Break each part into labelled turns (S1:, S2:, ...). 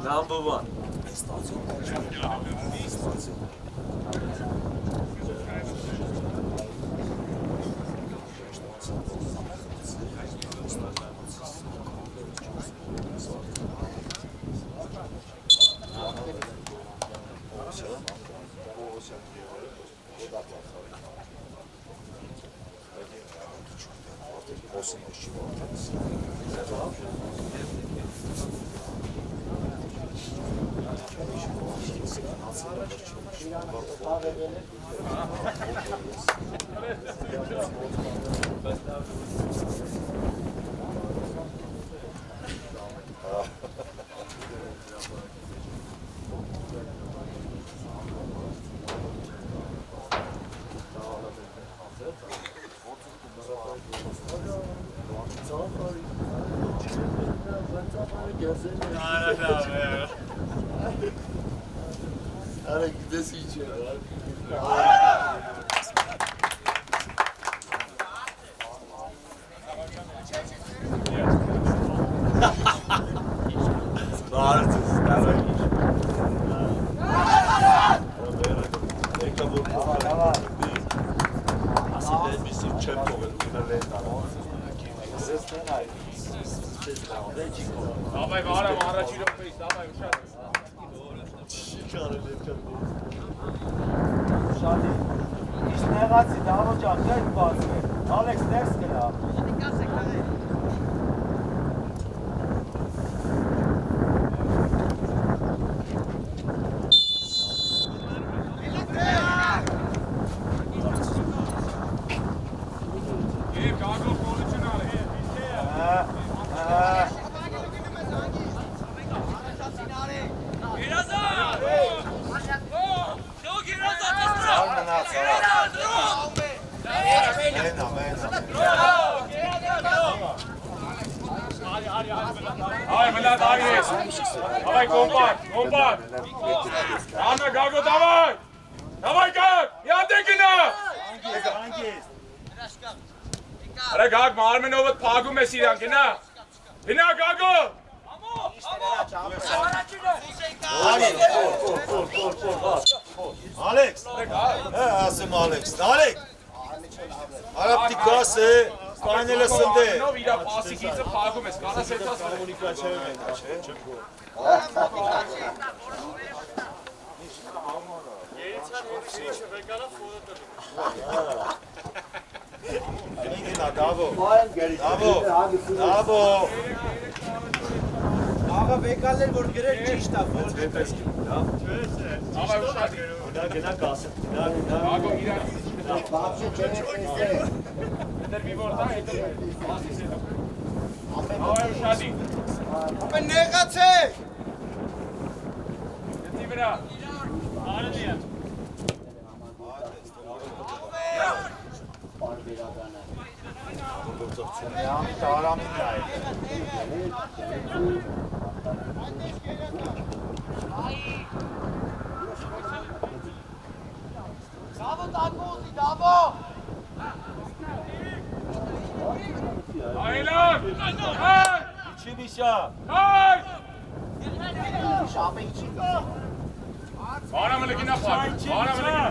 S1: Number one. Ara gidesi içiyor. Bağırtız.
S2: Давай, Мара, чуть давай, ушат.
S3: Շատի, իշտ նեղացի, դարոջան, դերք բացվե, Ալեքս ներս գնա։
S2: Давай, Милад, Агнес! Давай, компакт! Анна, Гаго, давай! Давай, Гаг! Я дегина! Аре, Гаг, Марменовът пагում ես իրան, գնա! Գնա, Գագո!
S1: Ալեքս! Ասեմ Ալեքս, Ալեք! Արապտի գաս է, կանել է սնդե։
S2: Նով իրա պասիկիցը պագում ես, կանաս էտ ասում։
S1: Կոմունիկացիայում են, չէ։ Ինգնա, դավո։
S3: Աղա վեկալներ, որ գրել ճիշտ է, որ
S1: Հետես կիմ, դա։
S2: Ավայ ուշադի։
S1: Դա գնա կասը, դա։
S2: Գագո իրան։
S3: բապշը չէ։
S2: Հետեր մի որ դա, հետեր պասից հետո։ Ավայ ուշադի։
S3: Ապե նեղացեք։
S2: Եթի վրա։ Արդիա։
S1: Տարամինն է։
S3: Դավո տակոզի, դավո։
S2: Այլան։ Հայ։
S1: Իչի միշա։
S2: Հայ։
S3: Շապը իչի։
S2: Բարամը լգինա պագ։ Բարամը լգինա։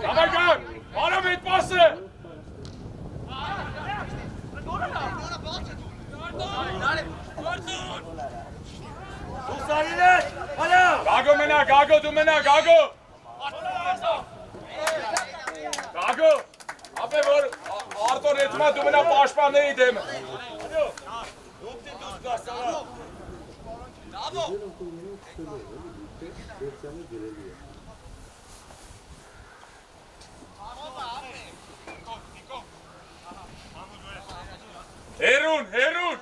S2: Давай, Гаг! Բարամ հետ պասը։ Գագո մենա, Գագո դու մենա, Գագո։ Գագո, ապե որ արտոն հետմա դու մենա պաշպանների դեմը։ Հերուն, հերուն։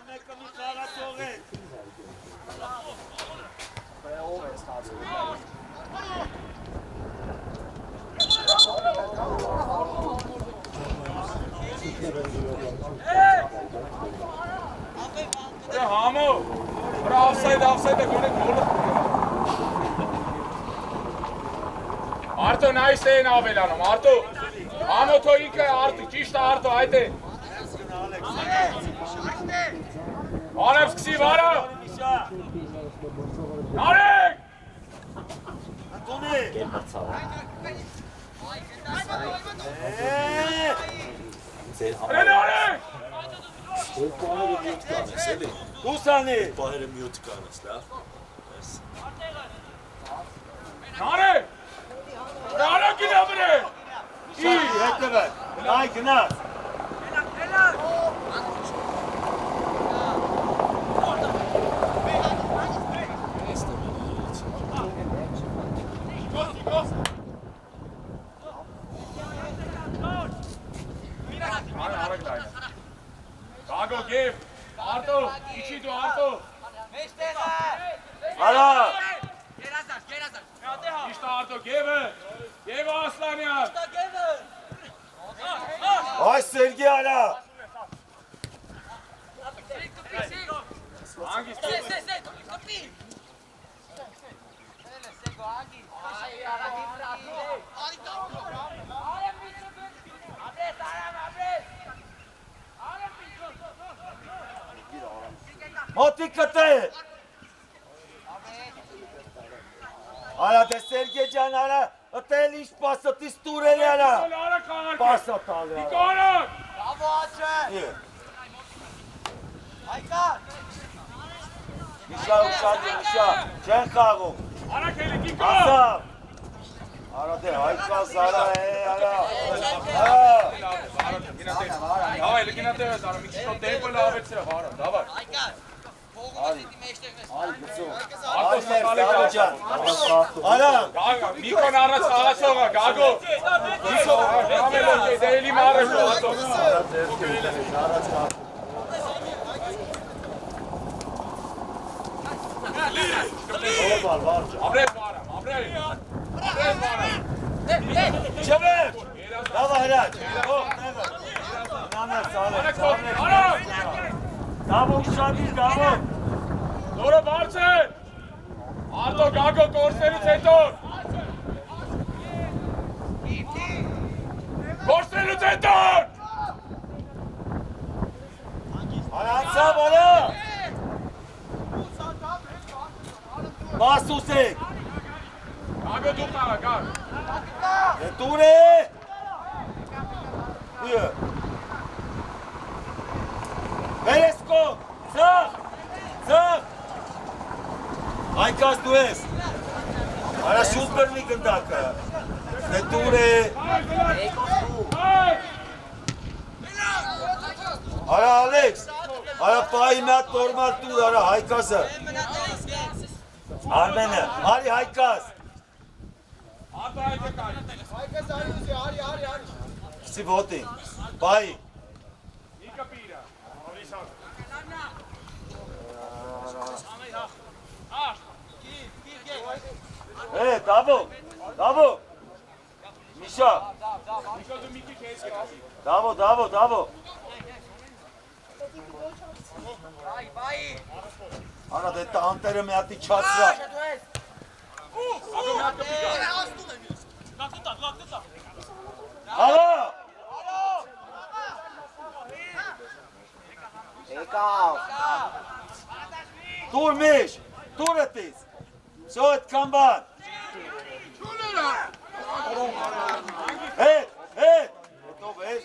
S2: Համո, վրա ավսայդ է գոնեք գոլը։ Արտո նայս է են ավելանում, Արտո։ Համո թո ինքը ճիշտ է Արտո, այդ է։ Արև սկսի վարը։
S1: Միշա,
S2: Նարեկ։
S1: Անտոնի։
S2: Նարեկ։
S1: Ուսանի։
S4: Պահերը միոտ կանես, լավ։
S2: Նարեկ։ Նարեկ գնա վրե։
S1: Շահի, հետևը, այ գնաց։
S2: Գագո գև, արդո, իչի դու արդո։
S1: Արա,
S2: Իշտա արդո գևը, գևը ասլանյան։
S1: այ Սերգի արա։
S2: Անգիստ։
S1: Մոտի կտե։ Արա դե Սերգե ջան արա, ըտել ինչ պասը տիս տուրել արա։
S2: Արա կարգ։
S1: Պասը տալի արա։
S2: Կարակ։
S1: Միշա ուշադի, միշա, չեն խաղում։
S2: Արա կելի կիկա։
S1: Ասավ։ Արա դե հայկաս արա է, արա։
S2: Давай, լգինատե ես արում, մի քիչ դեպը լավեցրը, վարը, դավար։
S1: Այ ներսավը ջան։ Արա,
S2: Միկոն առած աղացողը, գագո։ Միկոն ամելով է, դեելի մարև լուատով։ Ամրեզ վարը, ամրեզ։ Ամրեզ վարը։
S1: չվեր։ Դավա հրաչ, հող նեղը։ Նամեր սալեք, սալեք։ Դավո ուշադիր, դավո։
S2: Նորը բարձր։ Արդո գագո կորսելուց հետո։ Կորսելուց հետո։
S1: Արա անցավ, արա։ Մասուսեք։
S2: Գագո դու խաղա, գագ։
S1: Տուր է։ Իը։ Վերեսկո, ծախ, ծախ։ Այկաս դու ես։ Արա շուտ բրնի գնդակը։ Դե տուր է։ Արա Ալեքս, արա պայի մի հատ նորմալ տուր, արա Հայկասը։ Արմենը, արի Հայկաս։
S2: Արդո հայկը կար։
S1: Քսի ոտին, պայի։
S2: Նիկը պիրը։ Ալիսան։
S1: Դավո, դավո։ Միշա,
S2: Նիկը դու մի քիչ հետ կասի։
S1: դավո, դավո, դավո։ Արա դե տանտերը մի հատի չացրա։
S2: Ադո մի հատը պիկա։
S1: Ալա, տուր միշ, տուր էտիս։ Սո էտ կամբան։ Հետ, հետո վեզ։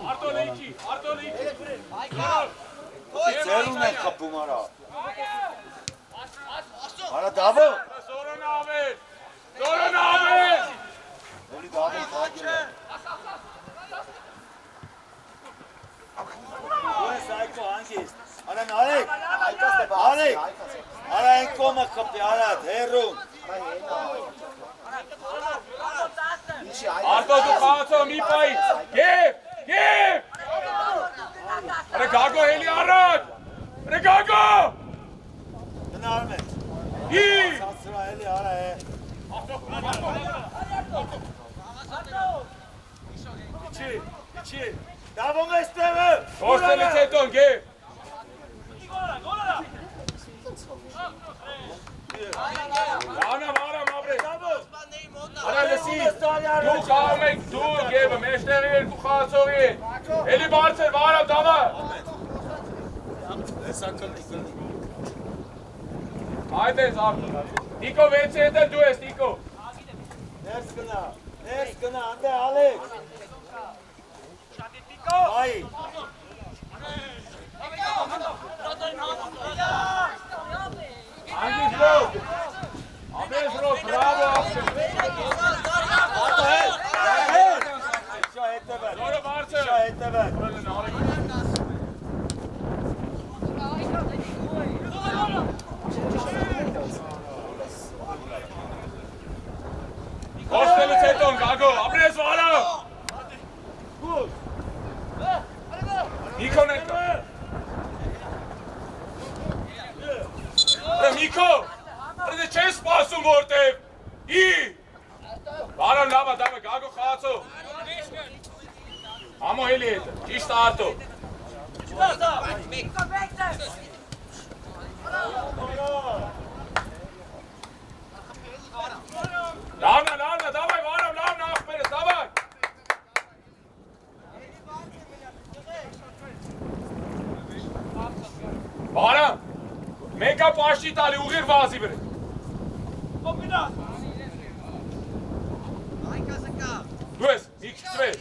S2: Արդո լեյքի, արդո լեյքի։
S1: Ձերուն են խպում արա։ Արա դավո։
S2: Զորոն ավել, զորոն ավել։
S1: Էլի դավո խագել է։ Դու ես այկո հանգիստ։ Արա նարեք, արեք, արա են կոմը խպի, արատ, հերում։
S2: Արդո դու խաղացող մի պայի, գև, գև։ Րե գագո հելի առատ, րե գագո։
S1: Գնարմ է։
S2: Ի։
S1: Սացրա էլի արա է։ Իչի, դավոն ես տեղը։
S2: Կորսելից հետո գև։ Յանա վարամ ապրե։
S1: Դավո,
S2: Արա լսի, դու խաղում եք, դու գևը, մեջտեղի երկու խաղացողի եք, էլի բարձր, վարավ, դավա։ Այդ ես աղթ, Տիկո վեցի հետ էլ դու ես, Տիկո։
S1: Ներս գնա, անդե Ալեքս։ Այ։
S2: Անգից լով, ամես լով, բրավո աղթ։
S1: Շա հետևեն,
S2: Զորը բարձր։
S1: շա հետևեն։
S2: Ոստելուց հետոն, գագո, ապրես վարավ։ Նիկոն է։ Նիկո, դե չես սպասում որտև։ Վարավ լավա, դավը, գագո խաղացող։ Համո հելի հետը, ճիշտ արտո։ Լավնա, դավայ, վարավ, լավնա, աղբերս, դավայ։ Վարավ, մեկա պաշտի տալի ուղիր վազի վրը։ Դու ես, մի քիչվես։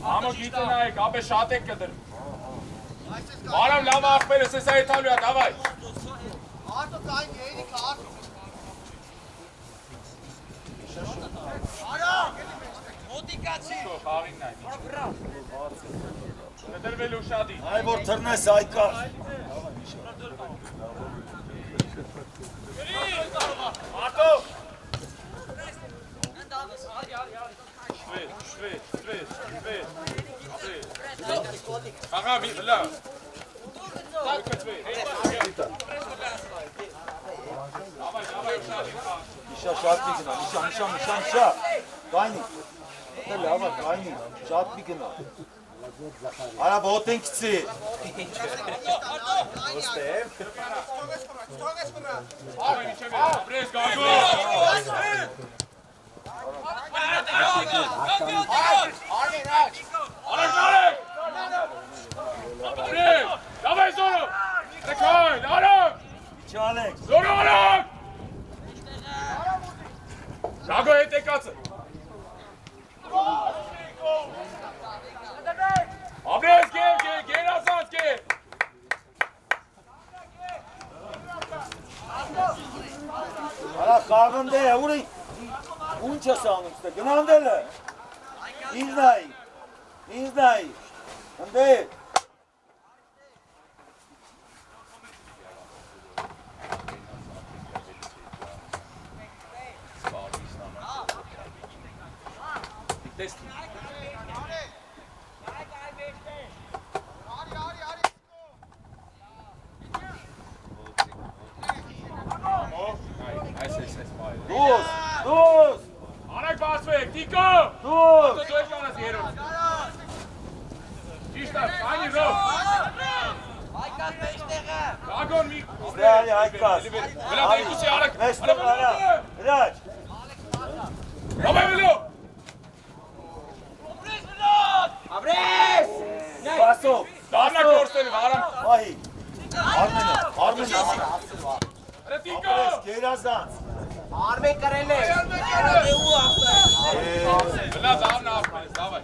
S2: Համո գիտը նայեք, ապե շատ եք կդրում։ Վարավ լավ աղբերս ես այդ հալու է, դավայ։ Խաղին նայ, նդրվելու շադի։
S1: Այ որ թրնես այկար։
S2: Արտո։ Աղա մի լա։
S1: Իշա շատ մի գնա, իշա, կայնի, լավա, կայնի, շատ մի գնա, արա բոտեն կիցի,
S2: Ապրես գագո։ Արեք։ Ապրես, դավայ զորը, նկայն, արակ,
S1: իչի Ալեքս,
S2: զորը արակ։ Գագո հետ եկացը։ Ապրես գերազանց գեր։
S1: արա խաղնդե է, ուրի, ունչ ես անում ստե, գնանդել է, ինձ նայի, ընդե, դուս,
S2: Արեք բացվեք, Տիկո։
S1: դուս,
S2: Դու ես կանաս երոս։ Ճիշտ է, կանի ռով։ Գագոն մի։
S1: ստեղի հայկաս,
S2: Վլա դեկուսի արեք։
S1: մեստեղ արա, հրաչ,
S2: Ռոբևելո։
S1: բասով,
S2: Դարնա կորստերի վարամ։
S1: ահի, Արմենը,
S2: Հրը Տիկո։
S1: գերազանց,
S3: Արմեն կրել է։
S2: Վլա դարնա ապրես, դավայ։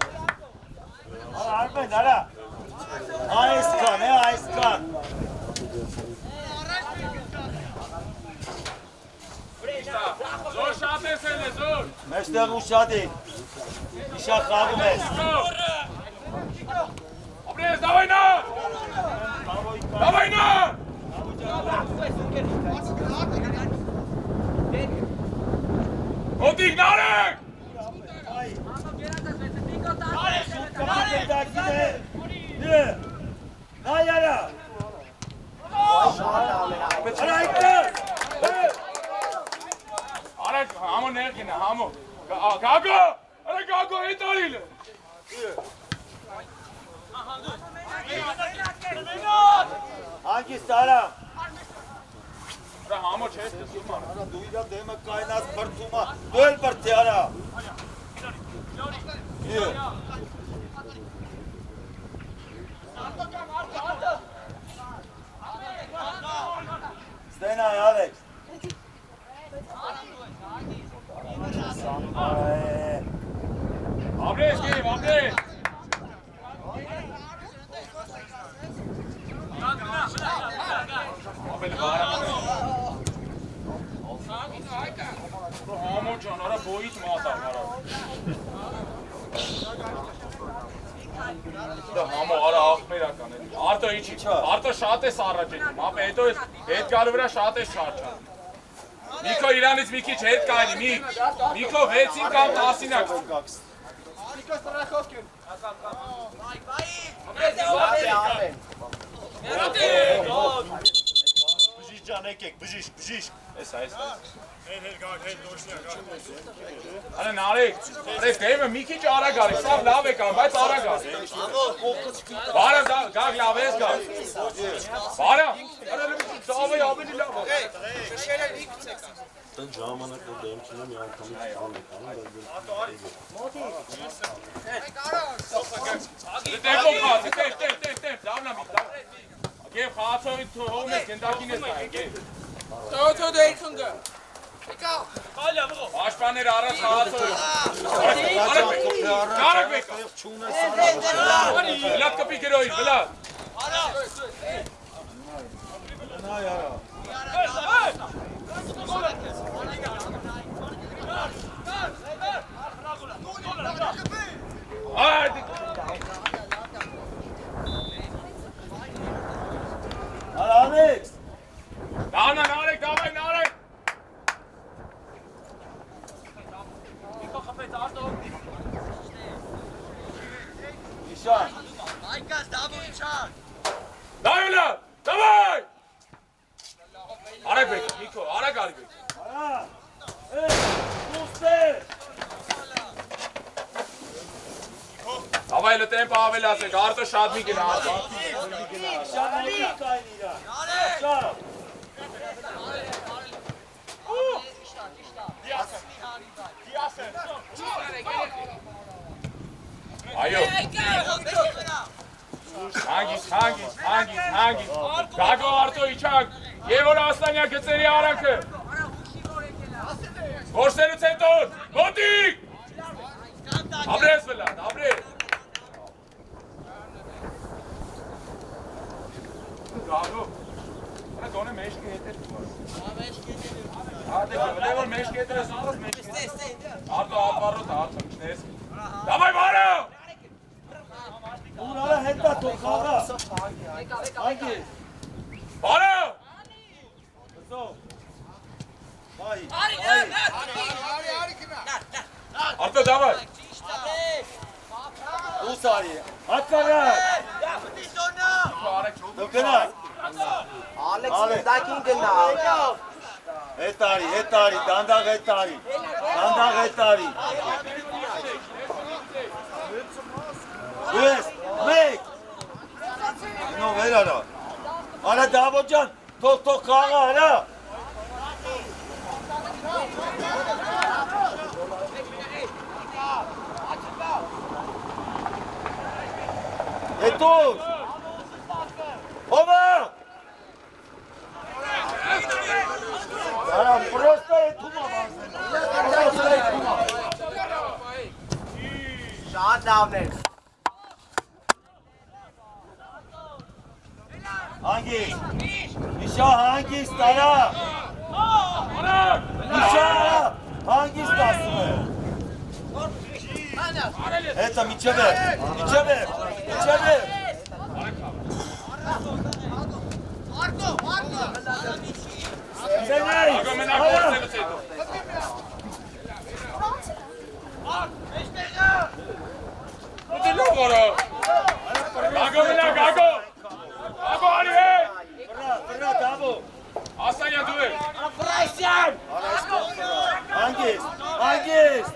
S1: Արմեն, արա, այսքան,
S2: Զոր շատ ես էլ է, զոր։
S1: մեստեղ ու շադի, իշա խաղում ես,
S2: Ապրես, դավայ նա։ Դավայ նա։ Հոտիկ նարեք։
S1: Նայարա, արա
S2: Արեք, համո ներքին է, համո։ Գագո, արեք գագո հետ արիլը։
S1: Հանգիստ արա։
S2: Դա համո չէ, դսում ան։
S1: Արա դու իրա դեմը կայնած բրդումա, դու էլ բրդի արա։ Ստենայ, Ալեքս։
S2: Ապրես գեև, ապրես։ Ապել վարապ։ Համո ճան, արա բոյից մատար հարավ։ Դա համո արա աղմերական է։ Արտո իչի, արտո շատ ես առաջ եթում, ապ հետո ես հետ գալու վրա շատ ես չարչան։ Միկո իրանից մի քիչ հետ կայնի, Միկո 6-ին կամ 10-ին ակ։
S4: Միկո Ստրախովկին։
S1: Բժիշ ջան եկեք, բժիշ։
S2: Էս։ Արա նարեկ, դեպը մի քիչ արագ արի, սավ լավ է կան, բայց արագ արի։ Բարամ գաղ լավ ես գաղ։ Բարամ, արա լավ է ավելի լավ է։
S5: Თან ժամանակ որ դեմքինը մի անգամից
S2: Տեպ, լավնա մի, գև խացովի հողում ես գնդակին ես նայ, գև։
S4: Տոթո դեյքունգը։
S2: Աշպաներ առած խացովի։ Կարակ բեկա։ Վլատ կպի գրոյի, վլատ։
S1: Նայ արա։ Ալեքս։
S2: Դավնա նարեք, դավայ նարեք։
S1: Իշան։
S2: Դավելա, դավայ։ Արեք բեկա, Միկո, արագ արի բեկա։
S1: Արա։ Ուստե։
S2: Դավայ լտեմպ ավել ասեք, արտո շատ մի գնա։
S1: Իշան եկի կայն իրա։ Իշան։
S2: Այո։ Հանգիստ։ Գագո արտո իչակ, և որ ասլանյա գծերի արանքը։ Գործերուց հետո, մոտիկ։ Ապրես վլատ, ապրես։ Գագո, գոնե մեշկի հետ էր կուար։ Դե որ մեշկի հետ էր ասուղս մեշկի հետ։ Արտո ապարոտ արտո միշնես։ Դավայ բարը։
S1: Ուր արա հետա թող խաղա։ Հանգիստ։
S2: Բարը։
S1: Հզով։ Բայ։
S2: Արտո դավայ։
S1: Ուս արի։ Հատկարակ։ Դու գնա։
S3: Ալեքսին դակին գնա։
S1: Հետ արի, դանդաղ հետ արի։ Դու ես, մեկ։ Նո վեր արա։ Արա Դավոթ ջան, թող խաղա արա։ Հետո։ Հովա։ Արա պրոստը հետումա բանձնա։
S3: Շատ լավն է։
S1: Հանգիստ։ Իշա հանգիստ արա։ Իշա հանգիստ ասում է։ Հետա միջև է։
S2: Գագո մենակ գործերուց հետո։ Ուտի լով որո։ Գագո մենակ, Գագո արի հետ։
S1: Վրա Դավո։
S2: Ասանյա դու ես։
S1: Հանգիստ։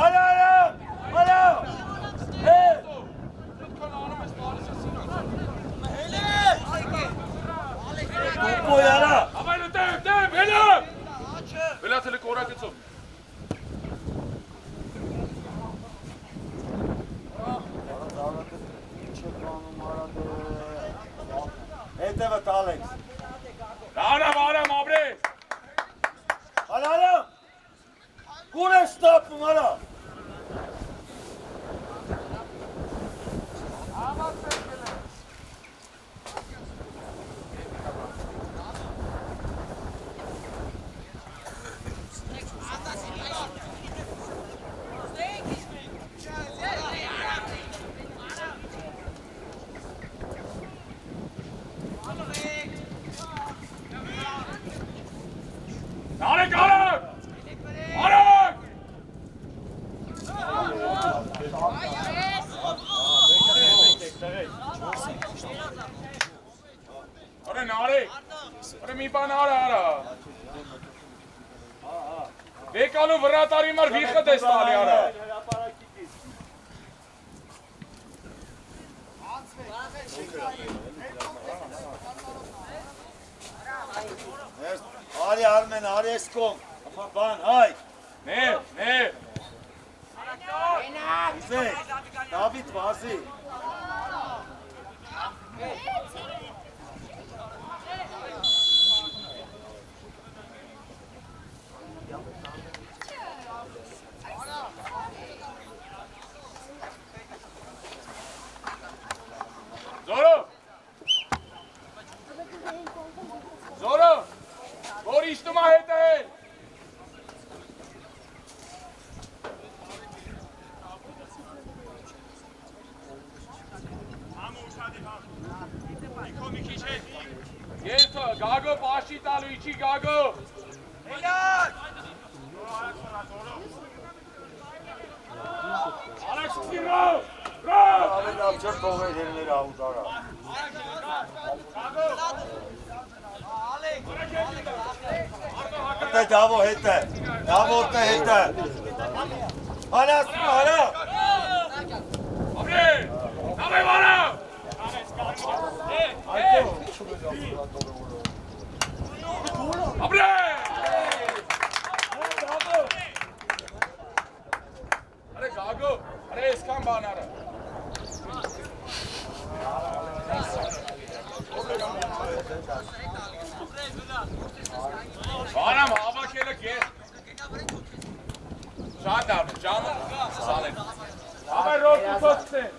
S1: Արա։ Հե։ Տուպո յարա։
S2: Ավայլը դեմ, վելա։ Վելա թելը կորակեցով։
S1: Հետևը տալեք։
S2: Արամ, ապրես։
S1: Արամ։ Գուր է ստապում, արա։
S2: Եկալու վրատարի մար վիխը դես տալի արա։
S1: Արի Արմեն, արի էսկոմ, բան, հայ։
S2: Ներ։
S1: Իզեք, Դավիթ վազի։
S2: Զորո, որ իշտումա հետ է։ Երթը, գագո պաշի տալու իչի գագո։ Արաքս կիրով, ռով։
S1: Արի լավ չր թողեր հերներ աղուտարա։ Հետը դավո հետը, դավոտը հետը։ Հարասում, հարա։
S2: Ապրե, նավե վարա։ Ապրե։ Արե գագո, արե եսկան բանարը։ Բարամ հավաքելը կեր։ Շատ դարն, ժամը սալեն։ Համը ռոտ ու թոցցեն։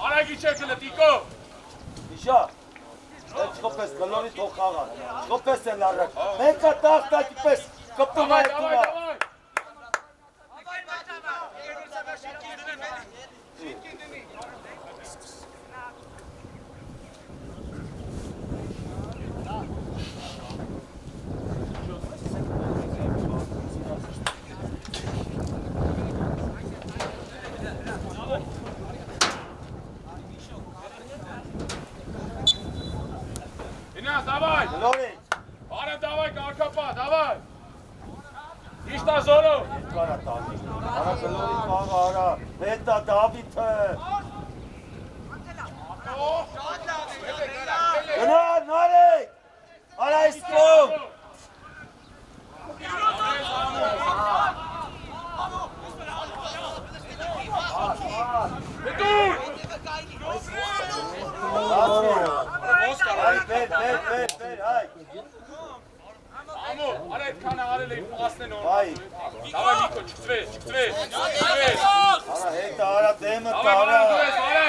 S2: Արագի չեկլը տիկո։
S1: Իշա, չխոպես գլորի թող խաղա, չխոպես են առակ, մեկա տաղտակի պես կպտում է տուվա։
S2: Давай!
S1: Գլորի,
S2: Արա давай, կարկապա, давай! Իշտա զորո!
S1: կարա տանի, արա գլորի խաղա, արա, հետա Դավիթը։ Գնա, նարեք, արա իսկում։
S2: Դուր!
S1: Հայ, բեր, հայ։
S2: Ամո, արա այդքան արել էին պասնեն օր։
S1: Հայ,
S2: Давай, Նիկո, չծվես։
S1: արա հետա, արա դեմը
S2: Давай,
S1: տարա,
S2: վարա, դուրես, վարա։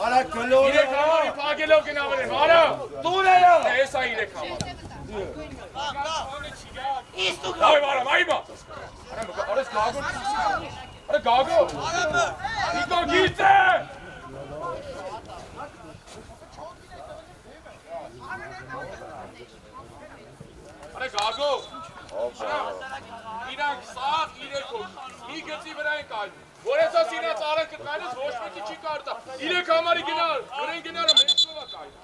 S1: արա գլորի,
S2: Իրեք համարի պագելով գնավեր են, վարա։
S1: տուն էրա։
S2: Էս է իրեք համար։ Давай, վարա, մայմա։ Արա գագո։ Արա գագո։ Նիկո, գիծե։ Արա գագո։ Իրանք սաղ իրեքով, մի գծի վրա են կայնում, որ էսաս իրաց արան կտվանից ոչ մեկի չի կարդա, իրեք համարի գնար, գրեն գնարը մեջքովա կայնում։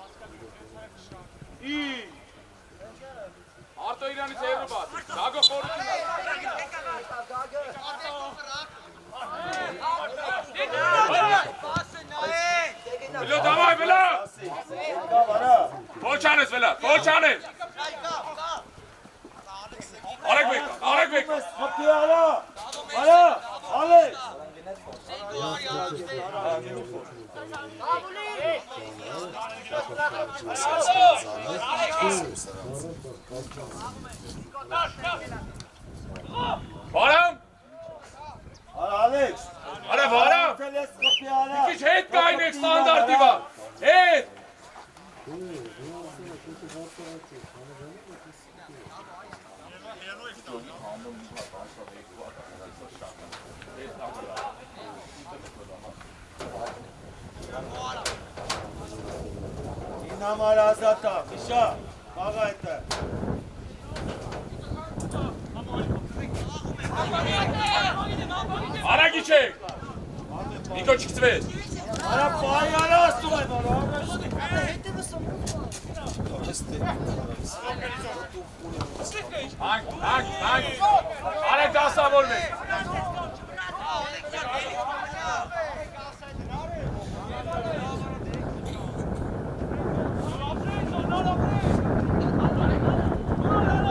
S2: Արտո իրանից հերու բաց, գագո խորություն Բլո, դավայ, բլո։
S1: Հետա վարա։
S2: Ոչ Չանես վելա, որ չանես։ Արեք բեք։
S1: Խփի արա։ Արա, Ալեքս։
S2: Վարամ։
S1: Արա Ալեքս։
S2: Արա վարամ։
S1: Տելես խփի արա։
S2: Քիչ հետ կայնեք ստանդարտի վա։ Հետ։
S1: Ինամար ազատա, Միշա, բաղա հետը։
S2: Արագի չեք։ Նիկո չկծվեց։
S1: Արա պայի արա ասում եմ, արա։
S2: Հանք։ Արեք դասավորվեք։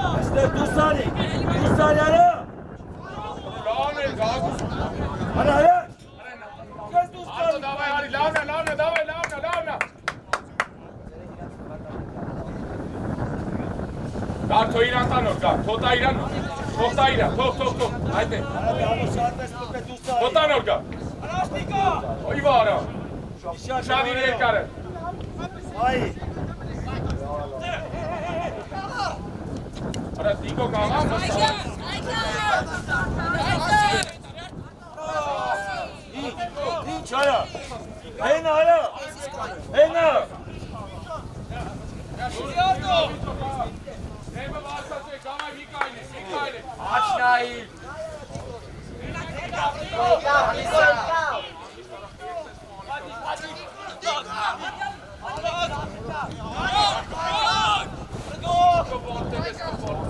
S1: Այստեղ դուսարի արա։
S2: Լավն է, գագուս։
S1: Արա, կես դուսարի։
S2: Արտո դավայ հարի, լավն է, դավայ, լավն է։ Գար թո իրան տանոր, գար, թոտա իրան, թողտա իրան, թող, այդ է,
S1: Արա դավո շատ ես պտե դուսարի։
S2: թոտա նոր գար, ոյ վարա, շատ իր երկար է,
S1: Այ,
S2: արա դիկո կաղամ,
S1: ինչ արա, հենա արա, հենա,
S2: Նեմը վարսացեք, կամայ մի կայլի, աչնայի,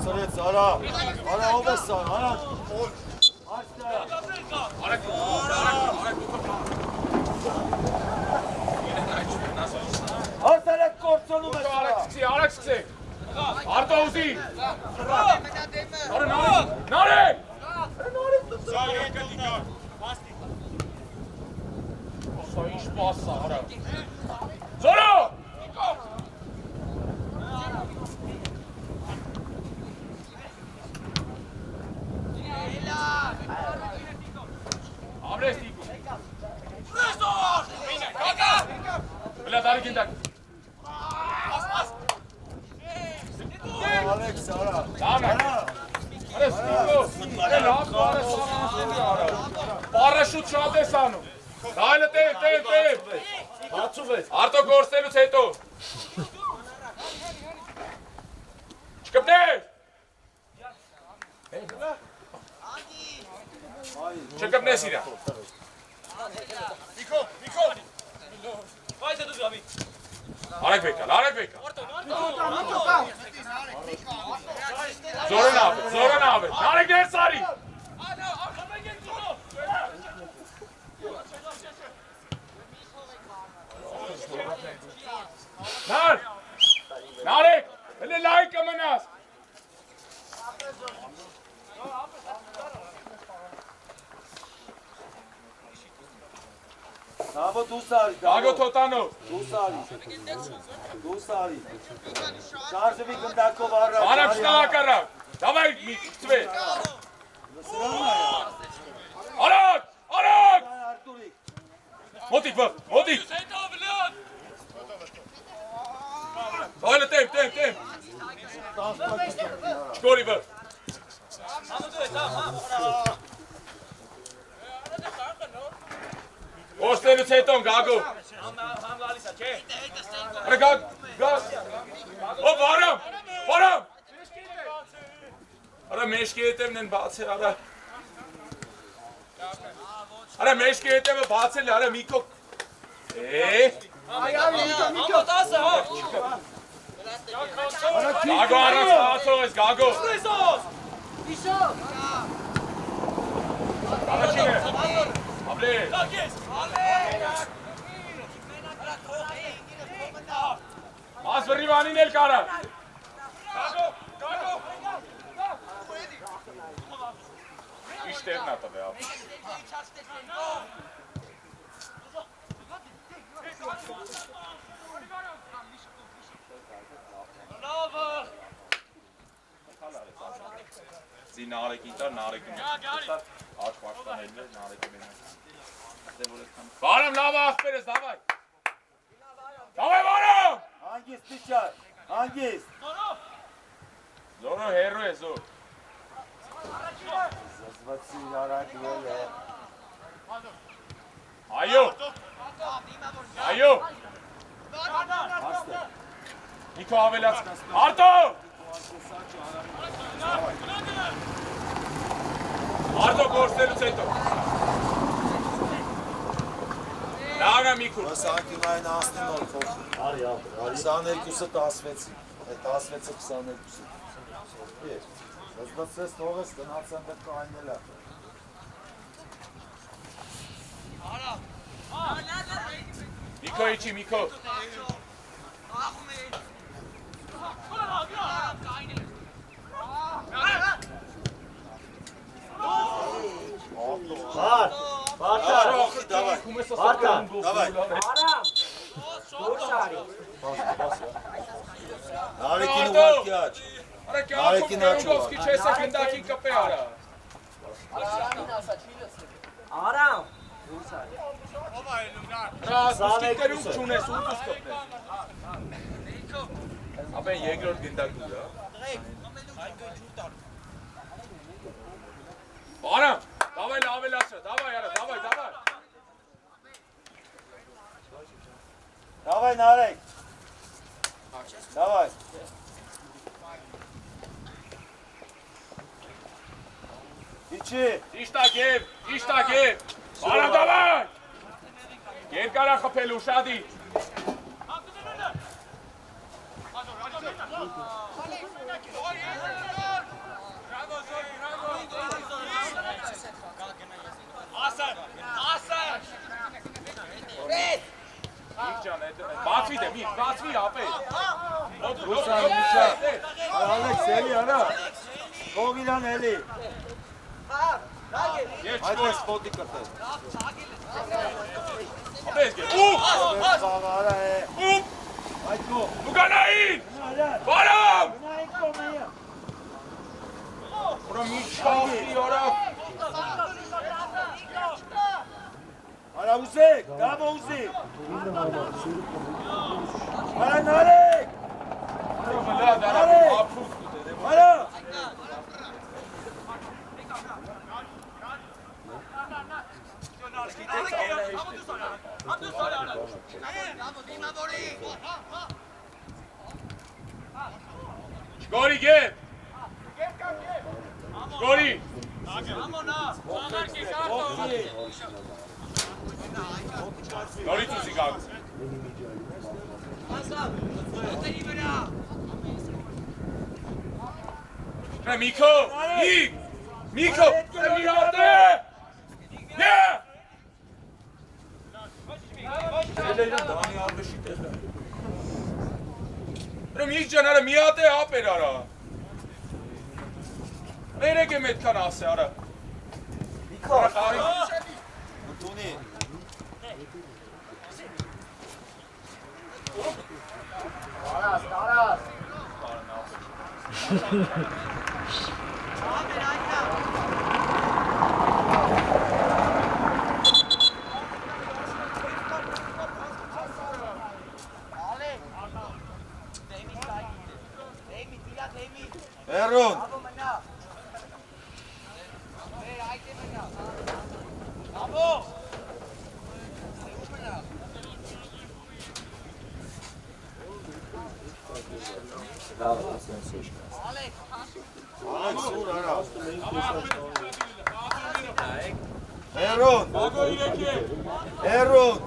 S1: սրեց արա, արա ով ես սան, արա,
S2: արեք,
S1: Արտարեք կործոնում ես արա,
S2: արեք սկսեք, արտո ուզի, նարեք, Սա ինչ պասա, արա, զորո, Abrez Nico. Vela dar kindak.
S1: Ալեքս արա,
S2: Dame. Ares Nico. Ares Nico. Parashut շատ է սանում։ Դայլը տեղ։
S1: բացուվեց,
S2: Արտո գործելուց հետո։ Չկպնես։ Չկպնես իրա։ Արեք բեկալ։ Զորը նավե։ Նարեք ներ սարի։ Նարեք, հլե լայկը մնաս։
S1: Դավո դուսարի,
S2: Գագո թոտանով։
S1: դուսարի, շարժվի գնդակով առա,
S2: Արամ շնահակարակ, դավայ մի կծվե։ Արակ,
S1: Արտուրիկ,
S2: մոտիկ վղ, մոտիկ։ Դայլը տեմ, չկորի վղ։ Ոստերուց հետոն գագո։ Արա գագ, ո վարամ, Արա մեշկի հետևն են բացել, Արա մեշկի հետևը բացել, արա միկո, Գագո առանց հացով ես, գագո։ Առաջին է, աբլե։ Ասվրիվանին էլ կարա։ Իշտերն ատը վեավ։ Զի նարեկին տար, նարեկին տար, աչ պաշտանելն է, նարեկին են։ Բարամ լավ աղբերես, դավայ։ Դավայ բարամ։
S1: Հանգիստ պիչար, հանգիստ։
S2: Զորո հերու է զոր։
S1: Զզվացի հարակվել է։
S2: Այո։ Այո։ Նիկո ավելաց։ Արտո։ Արտո գործելուց հետո։ Լավն է Միկո։
S1: Սանկյունային 19 փոխ։
S5: Արի,
S1: 22-ը 16-ի։ Այդ 16-ը 22-ի։ Ես։ Զզվացես թողես տնացան պետք է այնել է։
S2: Միկո իջի, Միկո։
S1: Նարեկին ուղարկի աչ։
S2: Արա կյանքում կերունգովսկի չես է գնդակին կպե արա։
S3: Արամ։
S2: Ռասկի կերունգ չունես, ուրդուս կպնես։ Ապեն երկրորդ գնդակու դա։ Բարամ, դավայ լավելացրը, դավայ արա, դավայ։
S1: Դավայ Նարեկ։ Դավայ։ Իչի։
S2: Իշտագև։ Բարամ դավայ։ Երկարա խպելու շադի։ Բացվի դե, բացվի ապե։
S1: Ռուսան միջա։ Ալեքս էլի արա։ Կողիրան էլի։ Այդ է սպոտի կտել։
S2: Ապես գե, ուղ։
S1: Խաղարա է։
S2: Ուղ։
S1: Այդ կող։
S2: Ուգանային։ Բարամ։
S1: Նայք կողմեյը։
S2: Ուրա մի չախի արա։
S1: Արա ուզեք, դավո ուզիկ։ Արա Նարեկ։
S2: Մլա դարա ապուս կուտե։
S1: Արա։
S2: Շգորի գետ։ Շգորի։ Շգորի ծուսի գագս։ Միկո, Միկո, մի հատ է։ Yeah! Միք ջան, մի հատ է ապեր արա։ Ներեք եմ այդքան ասե արա։
S1: Միկո։ Մտունի։ Տարաս։ Erun. Erun. Erun.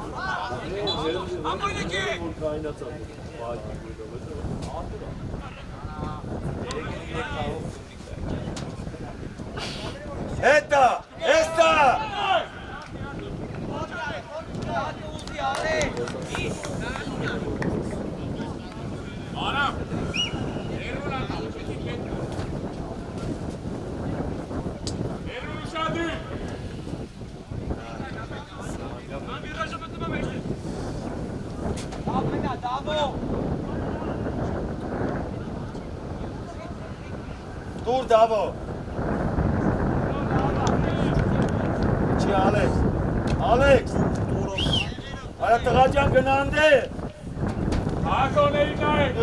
S1: Eta! Esta! Dur Davo. Չի Ալեքս։ Ալեքս։ Արա տղաջան գնանդ է։
S2: Ակոների նայեք։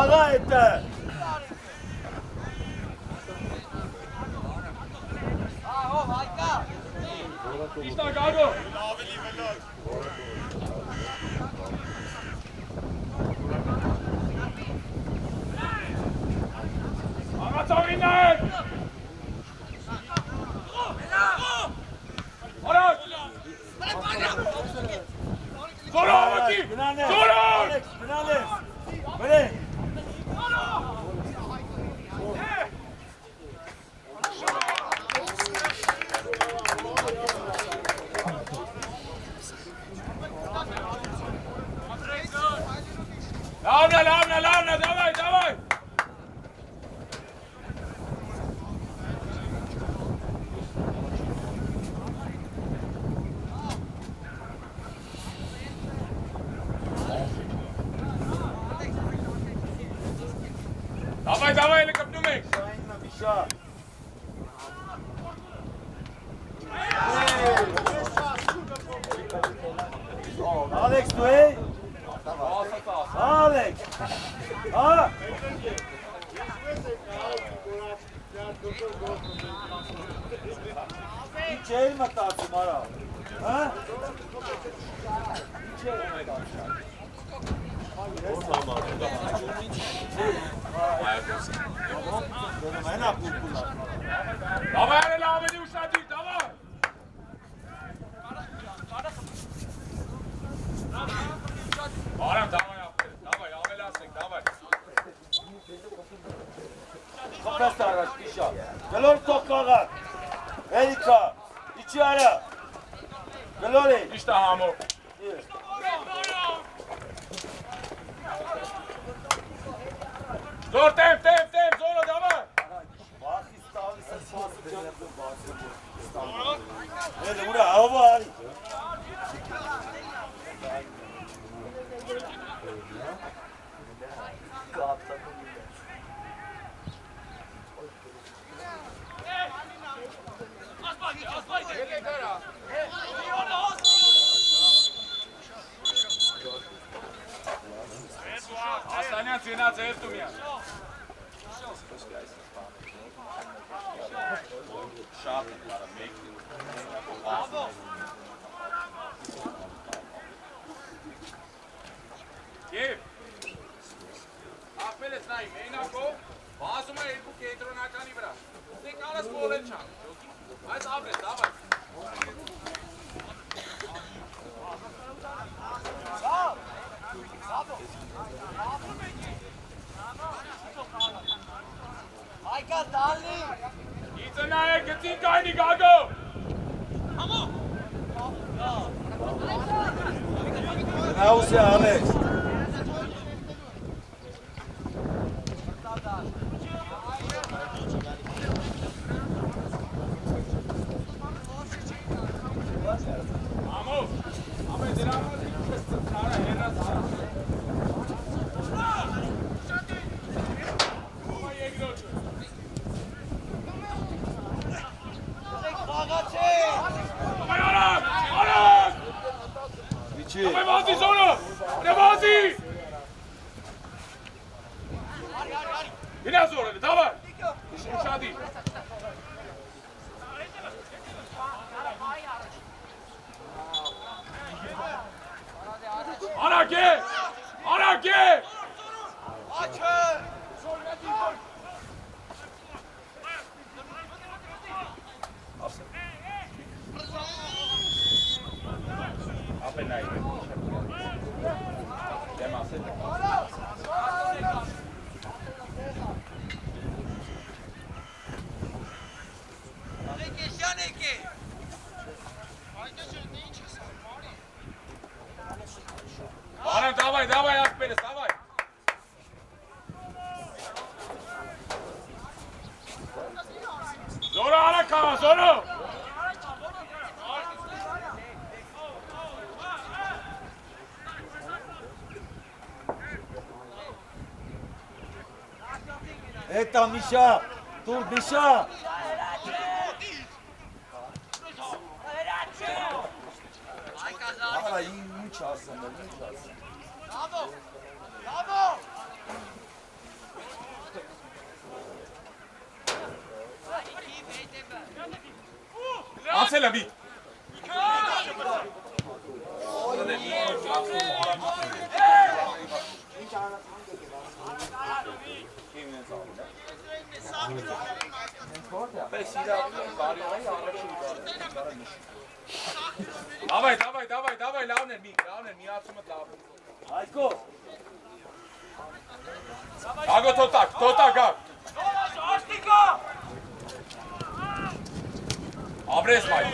S1: Աղա հետը։
S2: Իշտա գագո։ Աղացողին նայեք։ Արակ։ Զորո ավակի։ Զորո։
S1: Ալեքս, գնանես։ Մրեն։
S2: Lavna, давай. Давай, или копнем их.
S1: Ալեքս դու է։ Ալեքս։ Հա։ Ինչ է մտածում արա։ Հա։ Ինչ է մտածում։
S2: Давай, Лавни, ушади, давай. Բարամ, давай, ամելասեք, давай.
S1: Խոքաս տարած կիշա, գլոր տող կաղար, հելիքա, իչի արա, գլոր է։
S2: Իշտա համո։ Զոր տեմ, զորը, давай։
S1: Վախից տալիս է սպասը ճանք բացը ստանում։ Էդ ուրա հավա արի։
S2: Աստանյան ծինած երդում յան։ Շատ է բարը մեկ։ Եվ ապել ես նայ մենակով, բազում է երկու կետրոնականի վրա։ Դե կարաս բոլել չան, այս ապրես, դավայ։
S4: Այկա դալի։
S2: Իծը նայ է գծին կայնի գագո։
S1: Գնաուս է Ալեքս։
S2: Ամով, ամե դրամոզ իքպես ծրկարը հերած արա։ Давай, Вази, зона! Вази! Иди зона, давай! Ушади! Араке! Давай, Акперес, давай! Зора, Арака, Зора!
S1: Eta Misha, dur Misha. Hala iyi çalsın.
S4: Bravo! Bravo!
S2: Ansel abi. Давай, Launen, mir hat's mit laufen.
S1: Hayko.
S2: Gago totak, gag. Abres mai.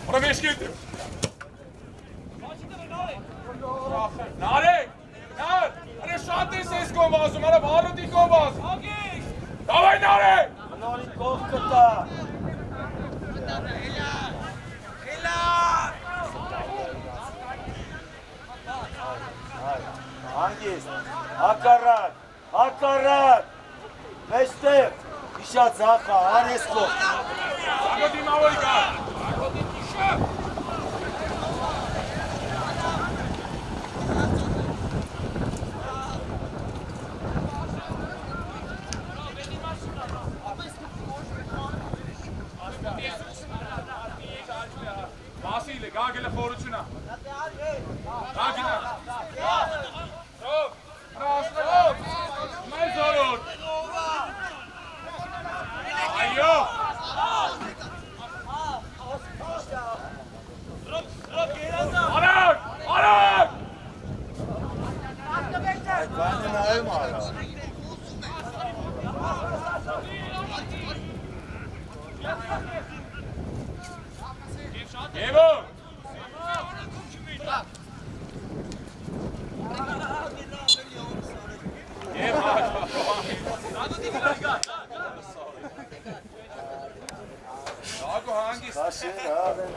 S2: Ona beş gitti. Narek! Nar! अरे शांति से इसको बाजू मेरा भारती को बाज давай Narek!
S1: Noni korkuta. Hangisi? Hakarat. Beşte. İşat zaka. Aresko.
S2: Gago di mavoliga. Vasile, gagele fortuna. Gagina. Rastro. Mai zorot. Ayo. Arak!
S1: Aykanın ayı mı ara?
S2: Evo! Gago hangisi?
S1: Taşı ya ben.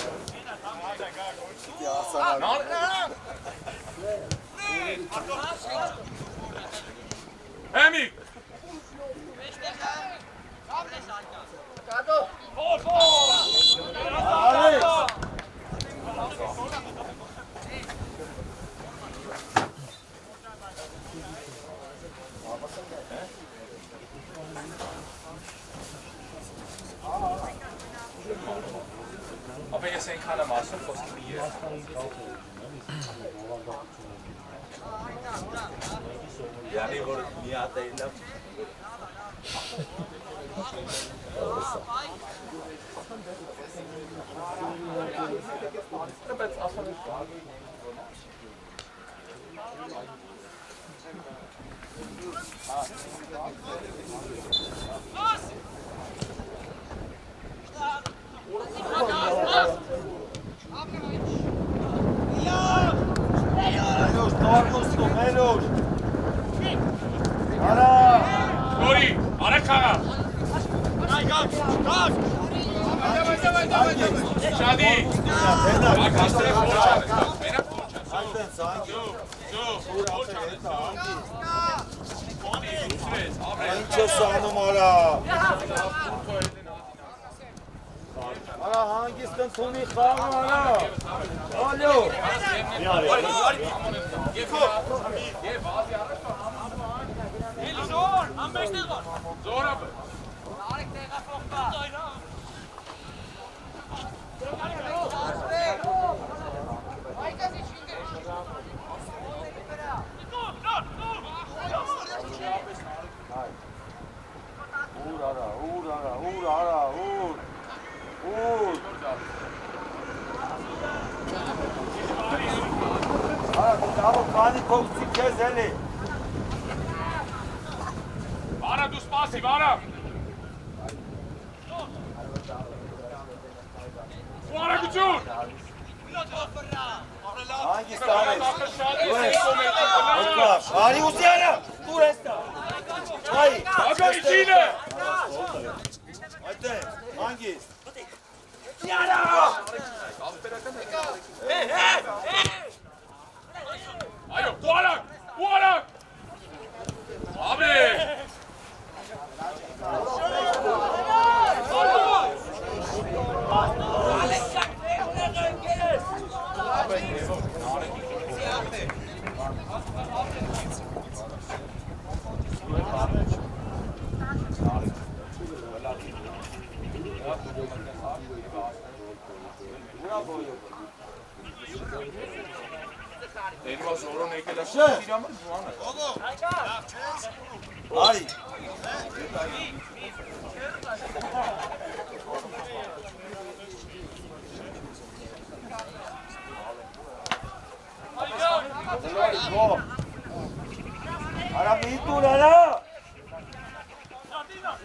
S1: Ya sana.
S2: Hemik!
S1: Alex.
S2: Aber ihr seid keine Masse, was ihr
S1: Yani bu niyata ile. Meloš, Tornusko, Meloš. Ara.
S2: Gori, Arakara. Shadi. Bak hastaya borçlandı. Bana borçlandı.
S1: Ayten sanki. Anca sanım ara. Ara hangisinden Tumi Kağım ara? Alo.
S2: Zor abi.
S1: Uğur ara. Ara davo pani koksi kezeli.
S2: Vara du spasi, vara. Vara gücün.
S1: Hangisi tane?
S2: Shadi.
S1: Ali uzayana. Dur esta. Hayır.
S2: Gago içine.
S1: Ayten hangisi?
S2: Այո, դու արագ, Աբի։ Դերվա զորոն եկել է իրամը զուանը։
S1: Արի։ Արա մի տուր արա։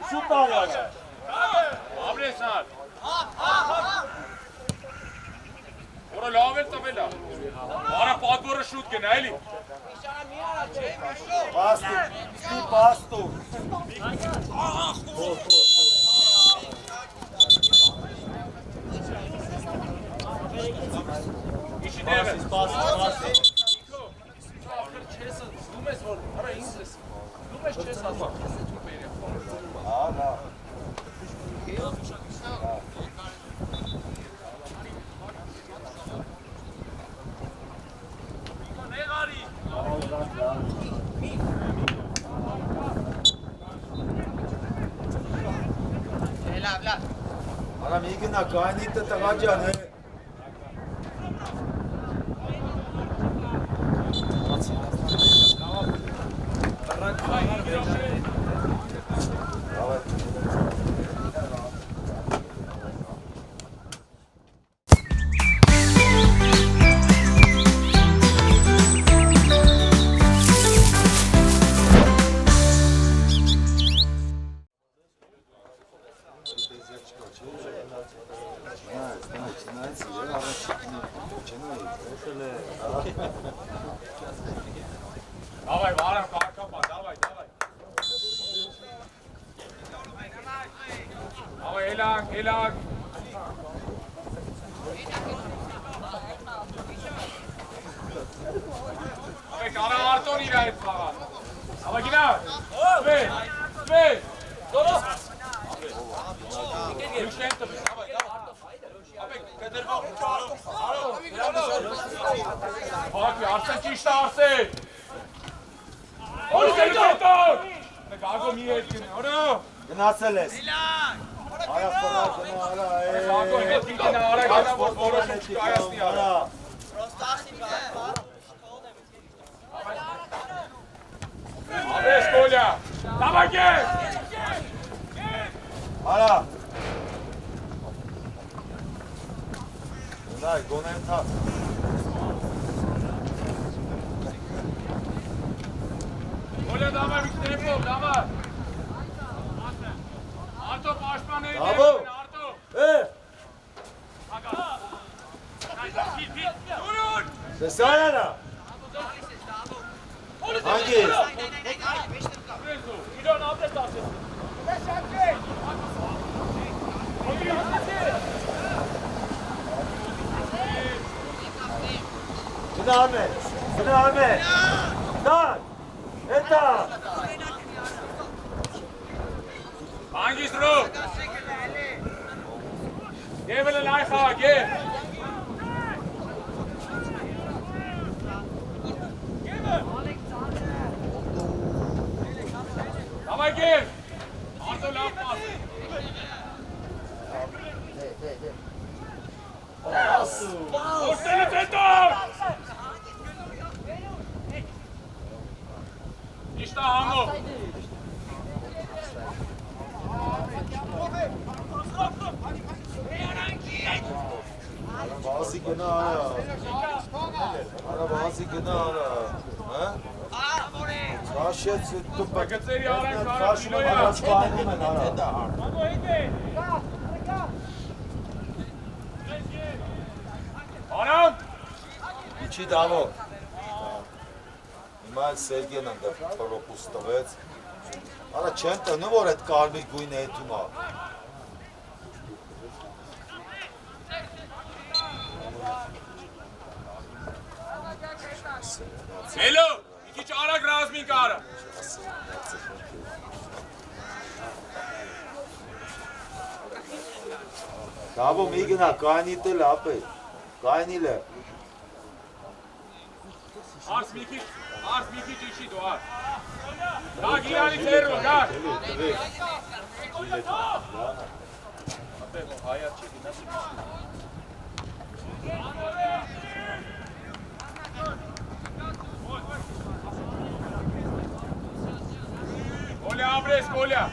S1: Շուտ արի արա։
S2: Աբրեսան։ Որը լավ էլ տվել է։ Արա պատվորը շուտ գնա էլի։
S1: Պաստու։
S2: Իշի դև ես։ Նիկո, աղր չես զում ես որ, արա ինձ ես, զում ես չես ասում, դու բերի։
S1: Ահա։ Արա մի գնա կայնի տղա ջան է։
S2: Давай, Варя, капа, давай. Давай, Элак. Давай, Кара Артон играет слава. Давай, Гина. Свет. Bak Arslan çişte Arslan. Oğlum seni tutun. Ne gago mi etkin? Oğlum.
S1: Gնացել ես։ Արա ֆրա գնա արա։
S2: Gago etkin ara gana որ որոշ չկայացնի արա։ Абես Коля. Давай gel.
S1: Արա։ Նայ գոնեմ թա։
S2: Коля, давай, Викторипов, давай. Arto, başmanı edin.
S1: Bravo.
S2: Arto. Durun.
S1: Տեսան արա։ Հանգիս։
S2: İran abdest alsın.
S1: Gına Ahmet. Dön. Eta.
S2: Hangis Ruh? Geh böyle Leicha, geh. Dabei gehen. Arto, lauf mal. Stelle Zentrum! İşte Hanno.
S1: Բասի գնա արա։ Արա բասի գնա արա։ Հա? Քաշեց դու
S2: Գծերի արանք արա
S1: քաշում
S2: կիլոյա։
S1: արած բանում են արա։
S2: Ագո հետե։ Արամ։
S1: Իչի դավո։ Հիմա Սերգեն ընդ փորոպուս տվեց։ Արա չեն տնում որ այդ կարմիր գույնը հետում է։ Դավո մի գնա, կայնի տել ապե, կայնի լը։
S2: Արս մի քիչ իջի դու արս։ Գագ իրանի ծերո, գագ։ Ապե հայա չի գնաս։ Կոլյա ապրես, կոլյա։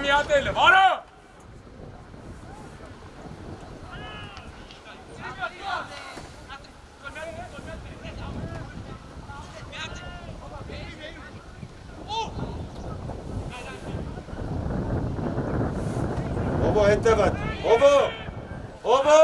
S2: Միատելը, վարը!
S1: Հովո հետևդ, հովո, հովո!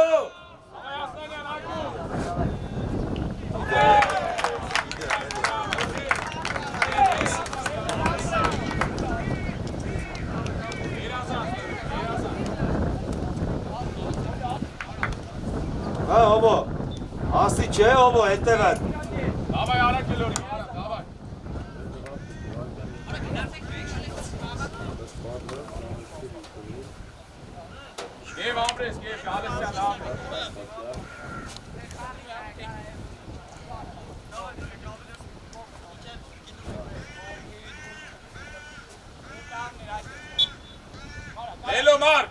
S1: Հա, հովո, ասի չէ, հովո, հետևդ։
S2: Դավայ արակ գլորի, դավայ։ Գև ամրես, գև, գալեսյան ամրես։ Լելո մարկ։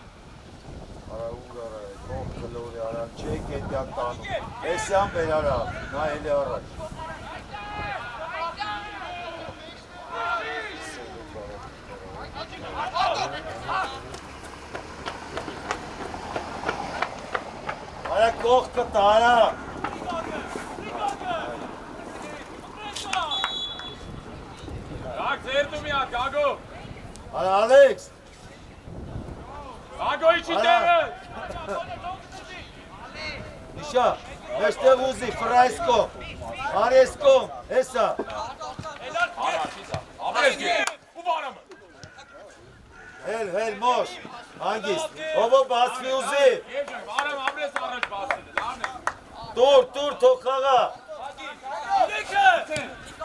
S1: Չէ կետյան տանում, էսյան բերարա, նա էլի առաջ։ Արա կողքը տարա։
S2: Գագ ձերդու մի հատ, գագո։
S1: Արա Ալեքս։
S2: Գագոյի չի տեղը։
S1: Նիշա, մեջտեղ ուզի, ֆրայսկոմ, արեսկոմ, հեսա։
S2: Ապրես գեր, ու բարամը։
S1: Հել, մոշ, հանգիստ, հովո բացվի ուզի։
S2: Բարամ ապրես առաջ բասել է, լավն է։
S1: Տուր, թող խաղա։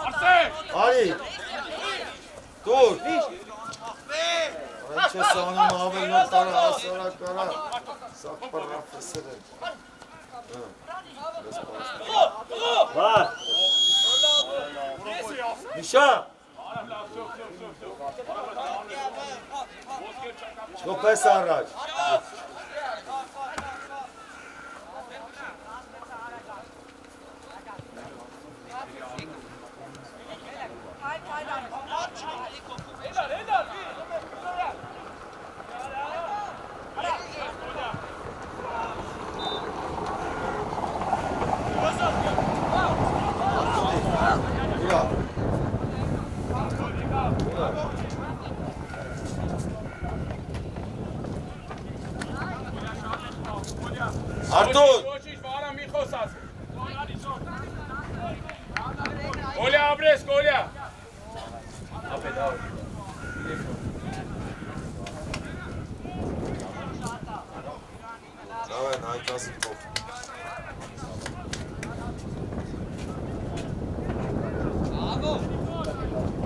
S2: Արսեն։
S1: Արի, տուր։ Ինչ ես անում ավել նոր տարա, ասարա կարա, սաղ պրրաֆեսեր է։ Վար։ Նիշա։ Չկոպես առաջ։ Արտուր։
S2: Բարամ մի խոսած։ Կոլյա ապրես, կոլյա։ Ապե դավ։
S1: Դավայ նայկասին կով։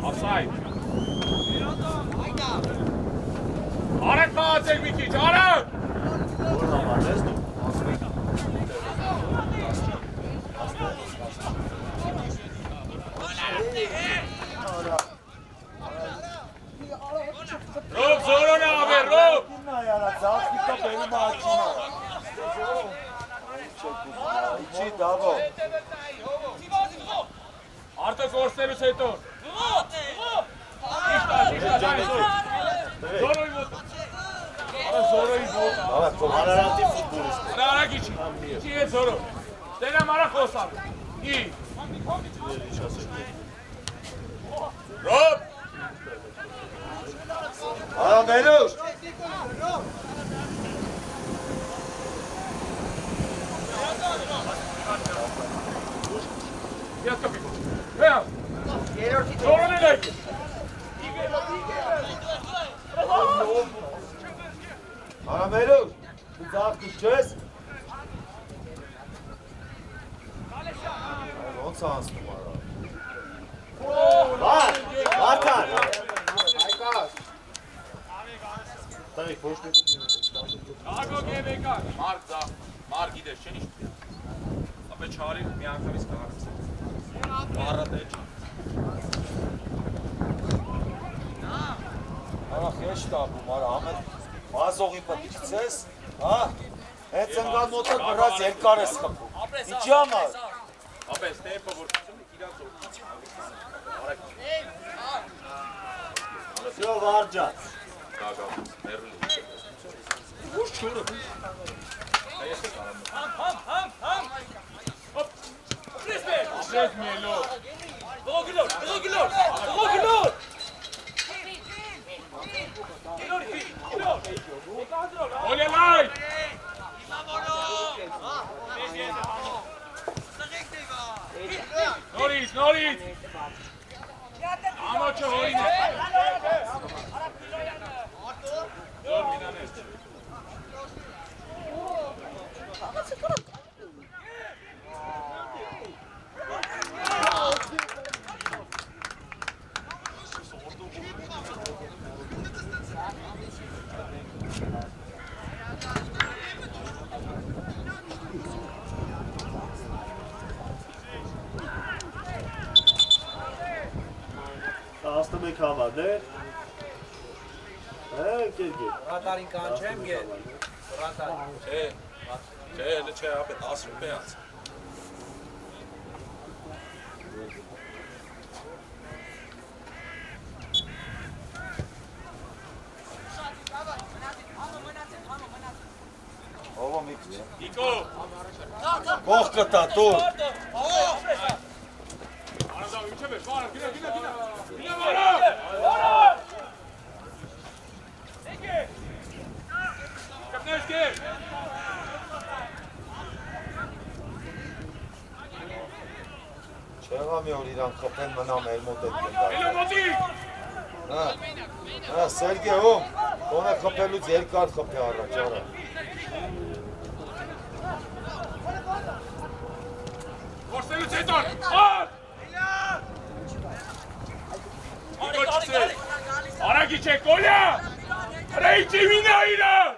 S2: Offside։ Արեք մահացեք մի քիչ, արեք։
S1: Որն ամանես դու։
S2: Ռոբ, զորոն է աբեր, ռոբ։
S1: Նա յարա, ծաղկիկա բերում աղջինա։ Իչի դավո։
S2: Արդը կորսերուս հետո։ Իշտա, զորոյ ոտ։ Ara Zoro'yu bul.
S1: Davay, Ararati futbolist.
S2: Ara geçin. İkiye Zoro. Denem ara Kosan. İyi. Rob.
S1: Ara Meluş.
S2: Yat kapıyı. Veya. Zoro ne like?
S1: Ara Meluş. Bir daha tutacağız. On sağız numara. Var. Vartar.
S5: Tabii koş dedi.
S2: Argo GBK. Mark da. Mark gider. Şeniş. Abi çağırayım. Bir arkadaş kalır. Arada hiç.
S1: Ara xeş tapım ara Ahmet. Mazoği paticises. Ha? Et sen gal motor biraz el kares kapı. İçi ama.
S2: Abi stepa vur. İkiden sonra.
S1: Yo varca.
S2: Gaga. Nerede? Vur şunu. Ayeste karanlık. Hop. Resmi Melo. Drogilor. Olha lá! Noris! Ama çok oyun. Dur Minane.
S5: Asta me kava de. Gel.
S3: Ratarin կանչեմ գե։ Ratar։
S2: Չէ, ապե 10 րոպեած։
S1: Ova մի քիչ։
S2: Նիկո,
S1: Կողք կտա դու։
S2: Արազա ինչե՞ է, վարա, գնա վարա։ Կապնեսկի։
S1: Չեղա մի օր իրան խփեն մնամ էլ մոտ այդ գնդա։
S2: Էլո մոտի։
S1: Հա, Սերգեյում, կոնե խփելուց երկար խփի առաջ, արա։
S2: Որսելուց հետո։ Ար։ Արագի չէ, Կոլյա։ Ռեյջի մինա իրան։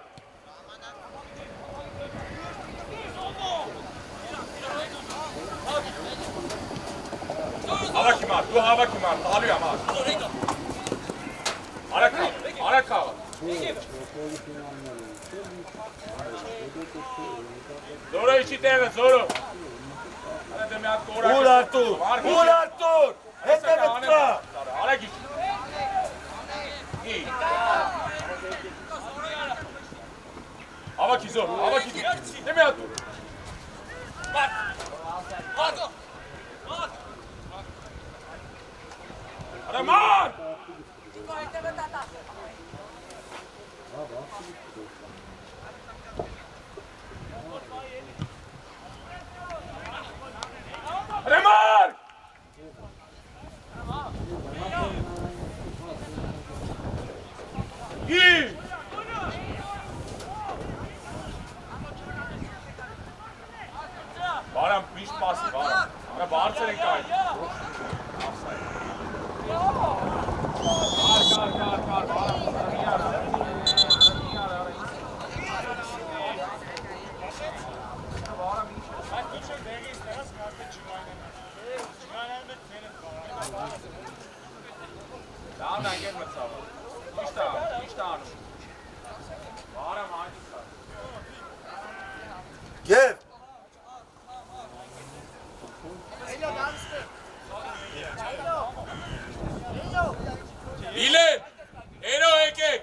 S2: Հավաքի մար, դու հավաքի մար, տալու եմ ար։ Արակ խաղը։ Զորո իչի տեղը, Զորո։
S1: Ուր Արտուր, հետը վտրա։
S2: Արակ իչ։ Հավաքի Զոր, հավաքի դու։ Դեմի ատուր։ Արաման! Արաման! Իմ! Բարամ միշտ պասի, բարամ։ Արա բարձր ենք այդ։ Կար, բարամ։ Լավն անգեր մծավ։ Ճիշտ անում։ Բարամ հայդիկա։
S1: Գև։ Իլեն, երո եկեք։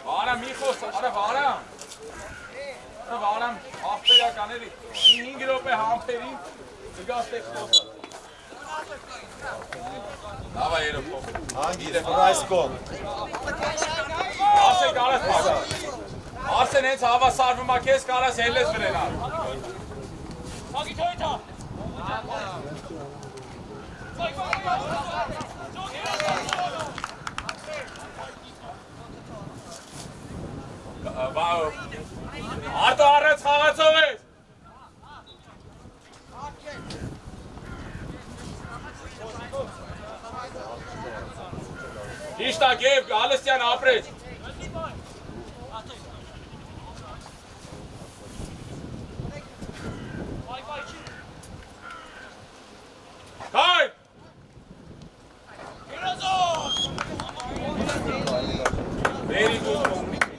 S2: Վարամ մի խոս, արա վարամ։ Վարամ աղբերակաների 5 րոպե համբերին դգաստեք խոսը։ Լավ է երբ
S1: Հանգիր Ռայսկոն։
S2: Արսեն կարաս պակա։ Արսեն հենց հավասարվում է քեզ կարաս հելես վրենալ։ Հագի թոյթա։ Արտո առեց խաղացող ես։ Իշտակ և Ալստյան ապրեց։ Հայ! Very good communication.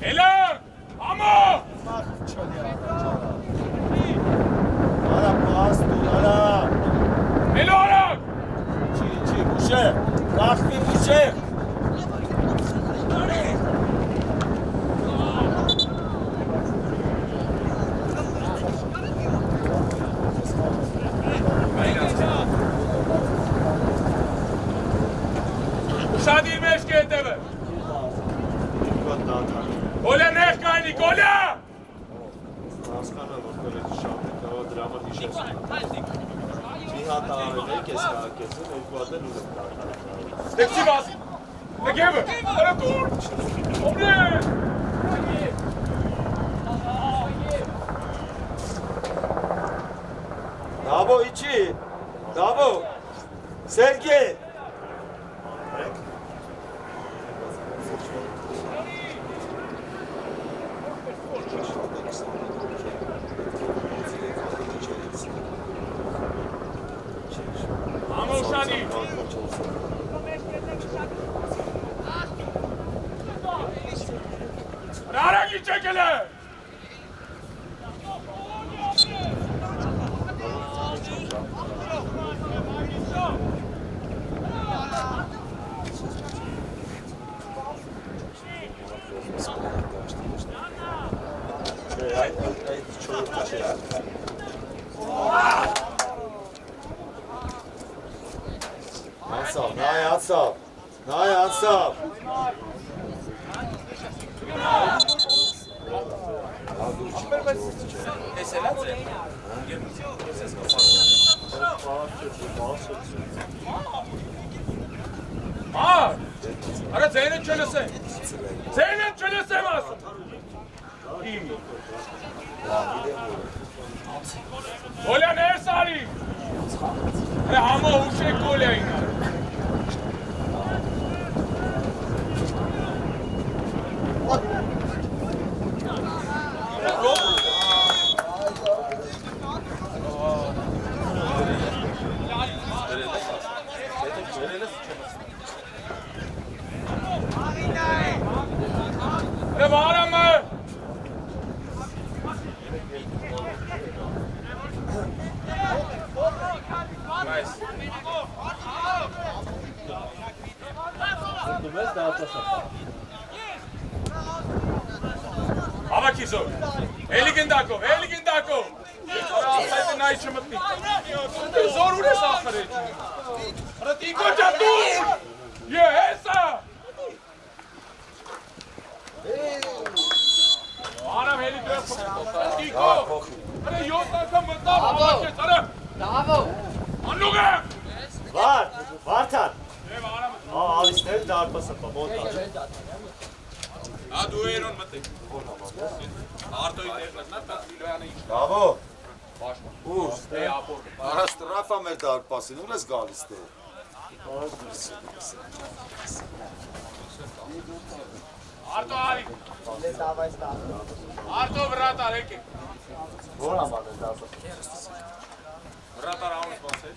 S2: Elan! Amo!
S1: Արա պաստու, արա։
S2: Elan!
S1: Չի, ուշեղ, կախվի ուշեղ։
S2: Ուշադիր մեջ կետևը։ Գոլյա նեղ կայնի, գոլյա!
S5: Հասկանա, որ կորետ շապ է կավա դրամատ իշես։ Մի հատ արել եք ես կարկեցում, երկու հատ էլ ուր եք կարկեցում։
S2: Դեքսի բազի, դեգևը, արա դուր, օմնե!
S1: Դավո իչի, Դավո, Սերգեյ։
S2: Amo ուշադի։ Արագի չեկել է։
S1: Նայ անցավ։
S2: Արա ձայնը չլսեմ։ Ձայնը չլսեմ ասում։ Գոլյա ներս արի։ Համո ուշեք գոլյային արի։ Հավաքիզով, էլի գնդակով, էլի գնդակով, ասայտը նայի չմտնի, զոր ուր ես ախրեջ, հրտիկո ճատուր, ես է, արամ հելի դրև հրտիկո, հրը յոտ անգամ մտավ, հավաքեց, հրը, աննուղ է,
S5: Վարդան,
S2: արամը,
S5: ալիսներ դարպասը պամոտա։
S2: դու երոն մտեք, արտոյի տեղնաց, նա տաց վիլոյանը ինչ,
S1: Դավո,
S2: բաշման,
S1: ուր,
S2: է ապոր,
S1: արա ստրաֆա մեր դարպասին, ուր ես գալիս դե։
S2: արտո արի, արտո վրատար եկեք,
S5: Որ համար է դասը։
S2: վրատար ամուս բաց է,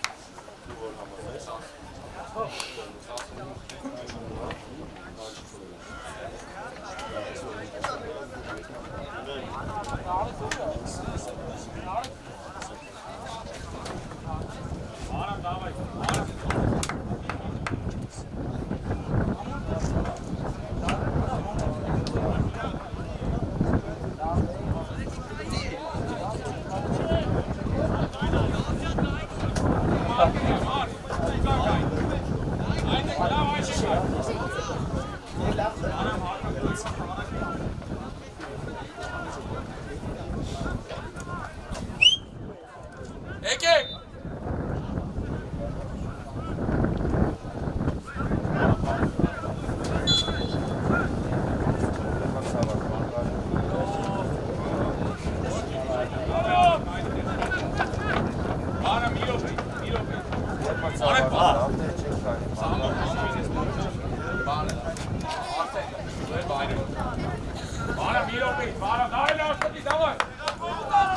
S2: Bana Mirovic, bana daha ile açtı zaman.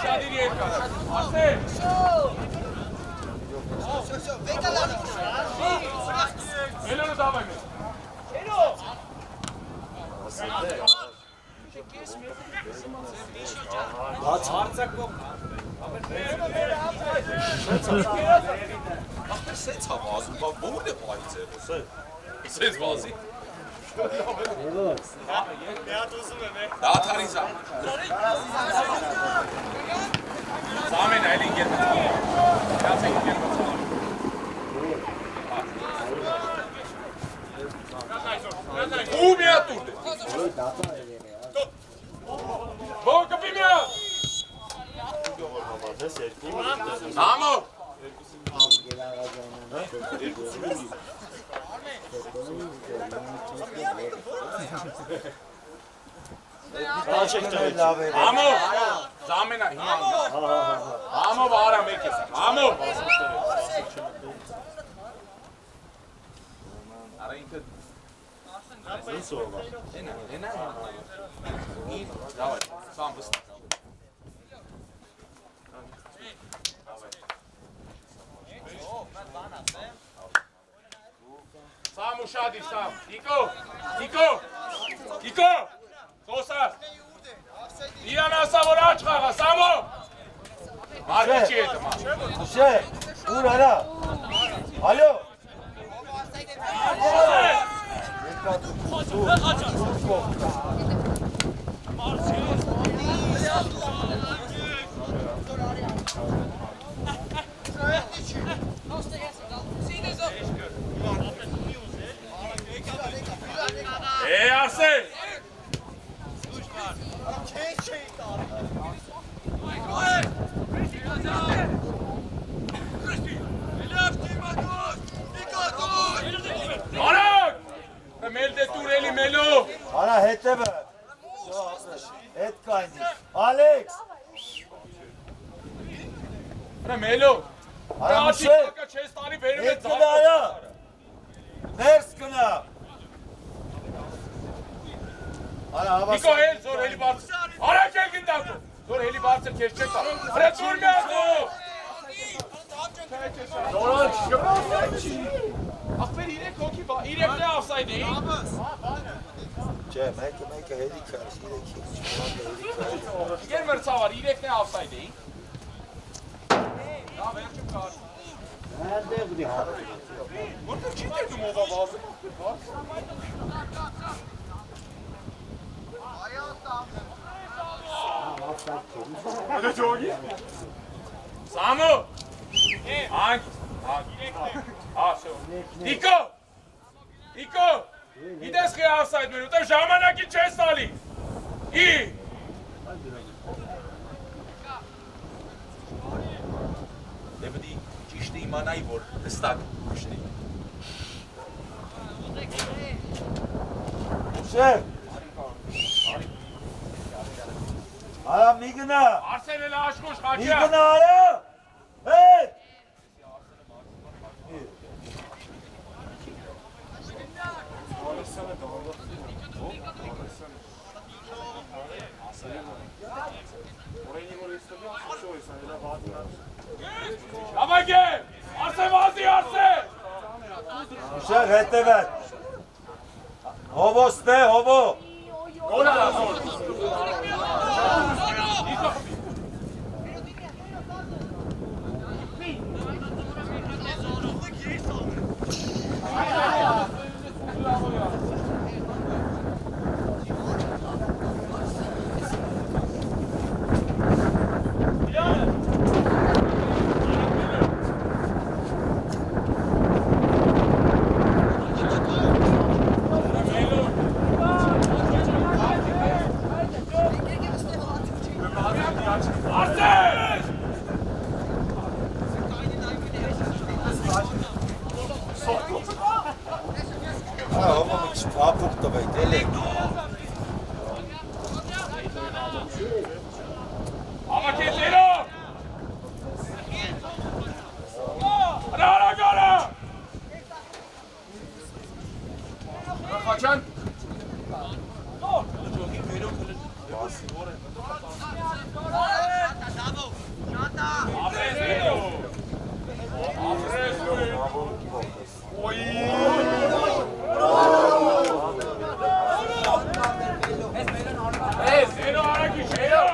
S2: Şadiri ekran. Arsene. Elini daha bak.
S6: Seit Havasen, wo der Preise? Seit was ich? Da Tarisa.
S2: Samen Eiling geht. Perfekt geht. Umia tutto. Boca Pimia. Amo. Amo. Samen Eiling. Amo var Amerika'sı. Amo. Arayın kız.
S5: Nasıl olmaz?
S2: İyi. Давай. Сам быстро. Сам ушади сам. Iko. Сосас. Իրանասա որ աչ խաղա, Սամո։ Մարկի չի հետը մա։
S1: Ուշե, ուր արա։ Ալո։
S2: Արսեն։ Արակ։ Մել դե տուրելի մելո։
S1: Արա հետևը։ Հետ կայնի։ Ալեքս։
S2: Մելո։
S1: Արա
S2: Աչի
S1: մուշե։
S2: կակա չես տալի բերում է
S1: Հետ կնա արա։ Ներս կնա։ Արա հավաս։
S2: Նիկո էլ զոր հելի բարձր։ Արակ էլ գնդակո։ Զոր հելի բարձր քեզ չեք տա։ Վրա ծուր մի ատո։ Ախպեր իրեք հոգի բա, իրեկն է ավսայդ էի։
S1: Չէ, մեկը հերի քարս, իրեքի։
S2: Իգեր մրցավար, իրեկն է ավսայդ էի։ Դա վերջում կար։ Որտեղ չի տերդում ովա բազում։ Սամո։ Անք։ Նիկո։ Իդես խի ավսայդ մեր, ուտև ժամանակի չես տալի։ Ի։
S6: Դե պետք է ճիշտ իմանայի, որ հստակ ուշնի։
S1: Ուշե։ Արա մի գնա։
S2: Արսեն էլ աշխուշ
S1: Մի
S2: խաչյա։
S1: գնա արա։ Հետ։
S2: Հավագե, Արսեն վազի, Արսեն։
S1: Ուշեղ հետևը։ Հովոստե, հովո։
S2: Գոլա դասոր։
S1: Հովո մի քիչ ապուկ տվեք, էլի։
S2: Հավաքեցերո։ Արա գալա։ Zeno araki Zeno.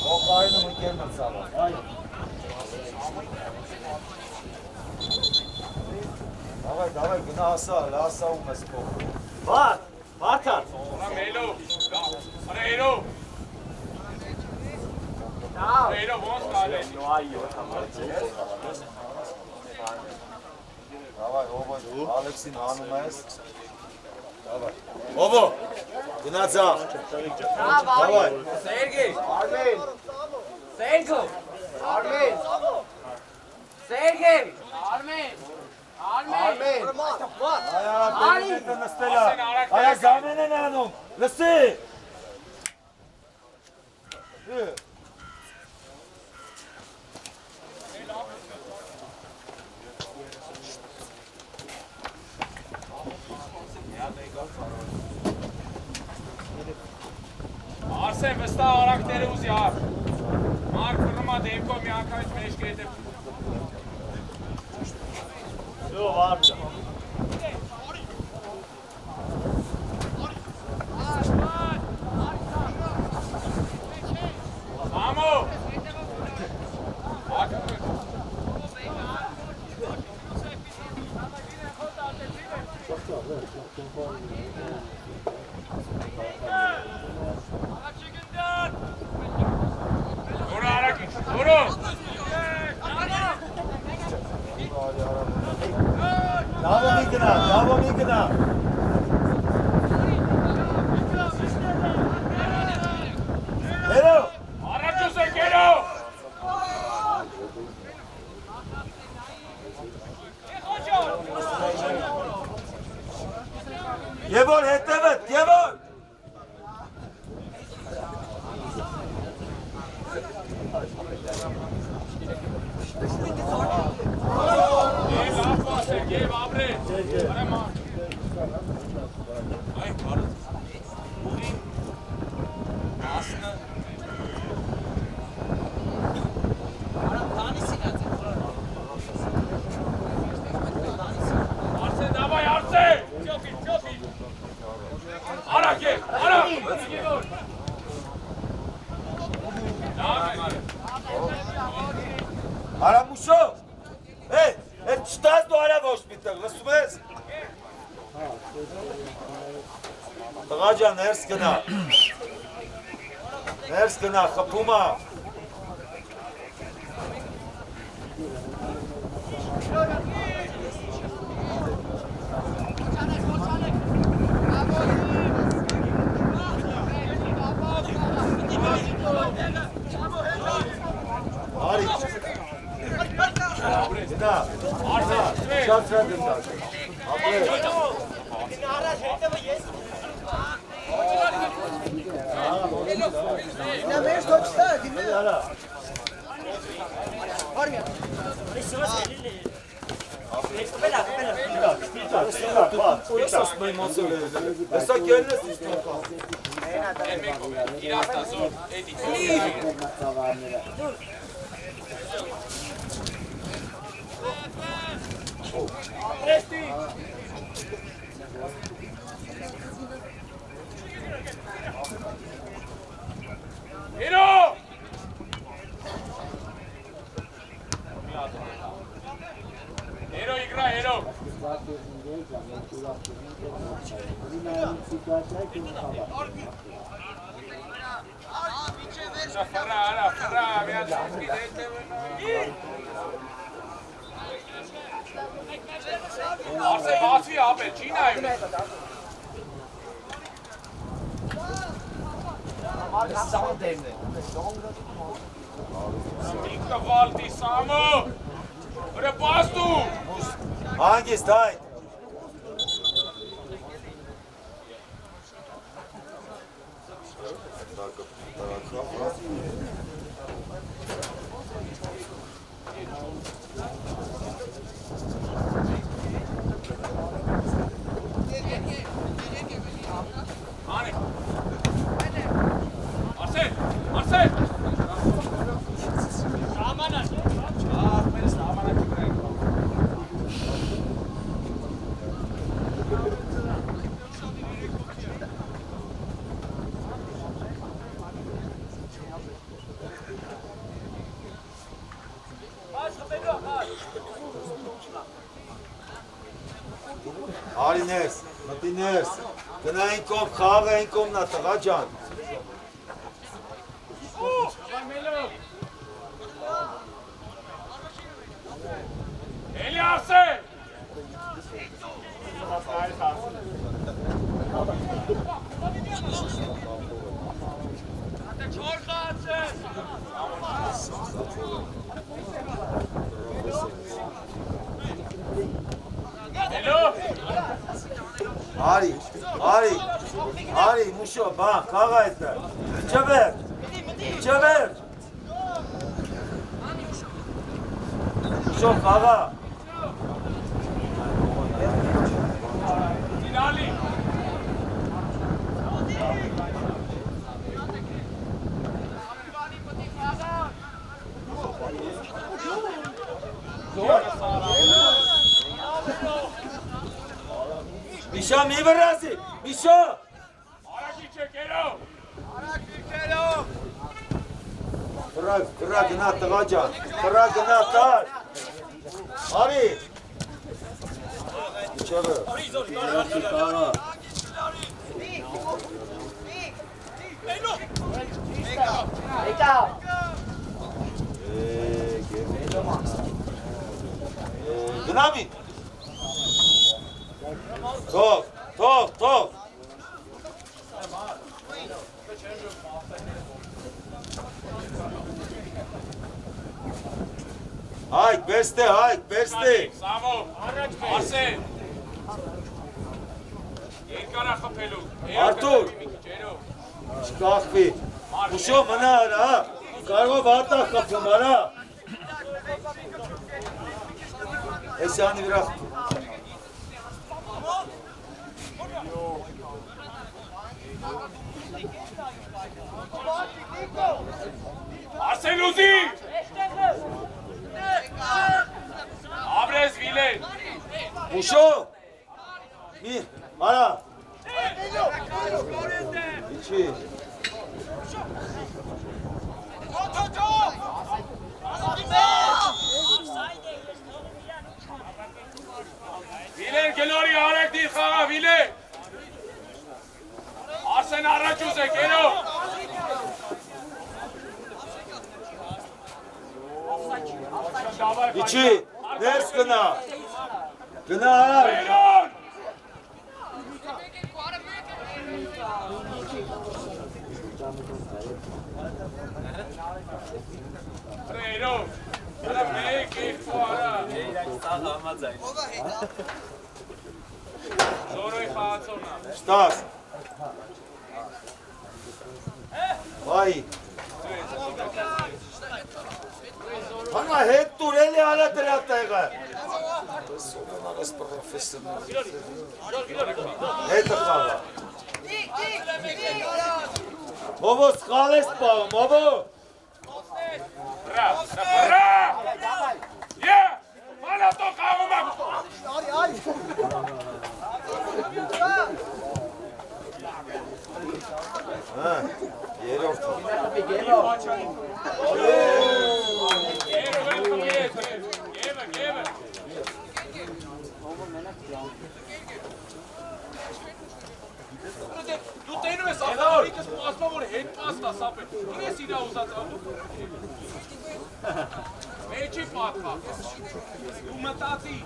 S1: O kaynımı gelmez sana. Давай, гнаса, ласа у Москву.
S3: Var. Vartan.
S2: Ana Melo. Ana Eno. Eno vamos kale.
S1: Давай, оба, Алексин Ханумес. Давай. Оба, гнаца. Давай.
S4: Sergey. Armin. Sergey. Armin. Sergey. Armin. Armin.
S1: Aya, перед на стеля. Aya, за мене наном. Лъси.
S2: Arsen վստահ արակները ուզի հար։ Մարկ վռնումա դեմքով մի անգամից մեջ կետև։
S3: Yo vardı.
S2: Amo! Ora araki, ora!
S1: Davo Migna. Hello.
S2: Araço Sergelo!
S1: Yebol, hetevet, yebol.
S2: Sergey, babre! Are man! Ay, pardon. Aslında... Arsen, давай, Arsen! Çok iyi. Ara gel, ara!
S1: Ara Muşo. Hey, չտաս դու արա ոչ միտեղ, լսում ես? Տղա ջան, ներս գնա։ Ներս գնա, խփում ա։ Արի։ Գնա, շատ շատ եմ դաշը։ Հեսա կերն ես իստոքա։
S2: İrasta zor, Hero! Hero, игра, Hero! Фара, мяч Arsen, բացվի ապել, չի նայում։ Ինքը վալդի, Սամո, վրը բաստու։
S1: Հանգիստ, հայ։ ներս, գնային կոմ, խաղային կոմնա տղա ջան։
S2: Էլի Արսեն։
S1: Արի, մուշո, բան, խաղա հետը, իչևեր, մուշո, խաղա,
S2: Դինալի,
S1: Միշո, մի վրազի, Միշո,
S2: Արագի չեկերով,
S1: Կրա գնա տղա ջան, կրա գնա տար, արի, իչևը, գնամի, թող, Հայք, բերստե,
S2: Սամով, Արսեն, երկար ախպելու,
S1: Արտուր, չկախվի, մուշո մնա արա, կարով ատա խպում արա, էսյանի վրա խպում,
S2: Արսեն ուզի, Աբրեզ վիլեն,
S1: մուշո, մի, արա, իչի,
S2: վիլեն գլորի արակ դիր խաղա, վիլեն, Արսեն առաջ ուզ է, կերով,
S1: իչի, ներս գնա արա,
S2: Կերով, Կերով, մեկ, երկու արա, Զորոյ խաղացողնա,
S1: շտաս, վայի, հանա հետ տուրելի արա դրա տեղը, հետը խաղա, մովո սխալ ես պաղը, մովո,
S2: Բրա, մանատո խաղում եմ,
S1: երորդ,
S2: Գևը, դու տենում ես աղավարիկս ու ասմա, որ հետ պաստ ասապ է, ինչ ես իրա ուզած մեջի պատվա, դու մտածի,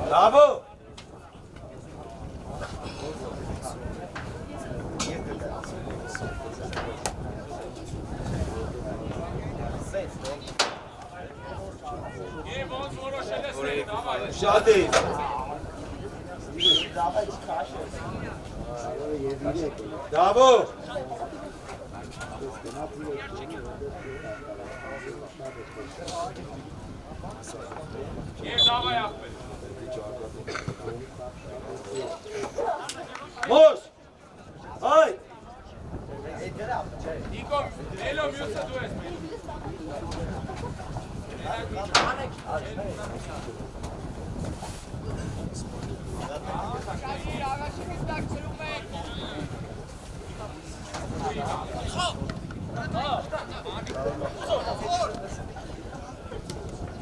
S1: Bravo! Şadi. Bravo. Boş. Hay.
S2: Niko, Elo mjuse tu es.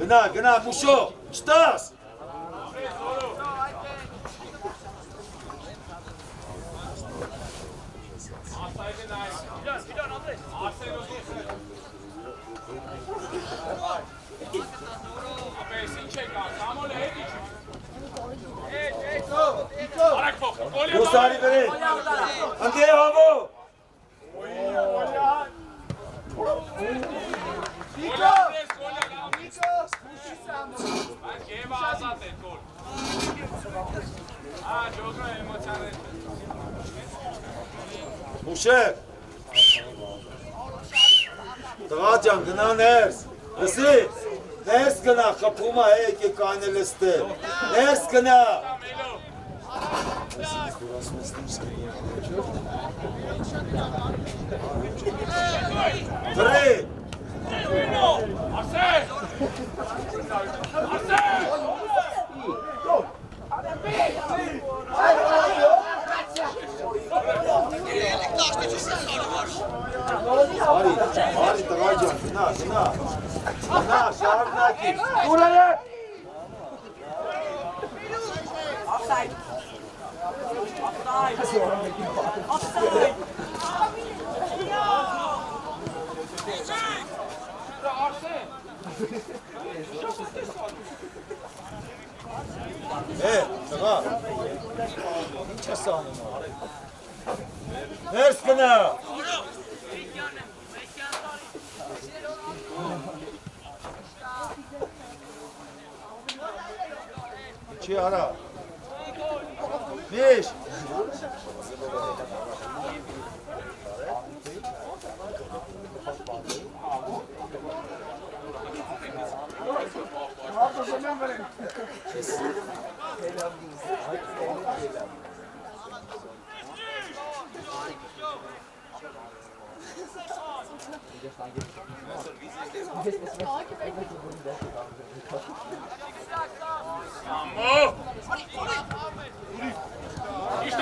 S1: Գնա, մուշո, չտաս։ Ուսարի բրի, ընտե հավո։ Մուշև, տղա ջան, գնա ներս, լսի, ներս գնա, խպումա եկ է կանել ստել, ներս գնա։ Դրի։ Արի տղա ջան, գնա, շարունակի, դուրը է։ Տղա, ինչ ես անում, ներս գնա։ Չի արա, միշ։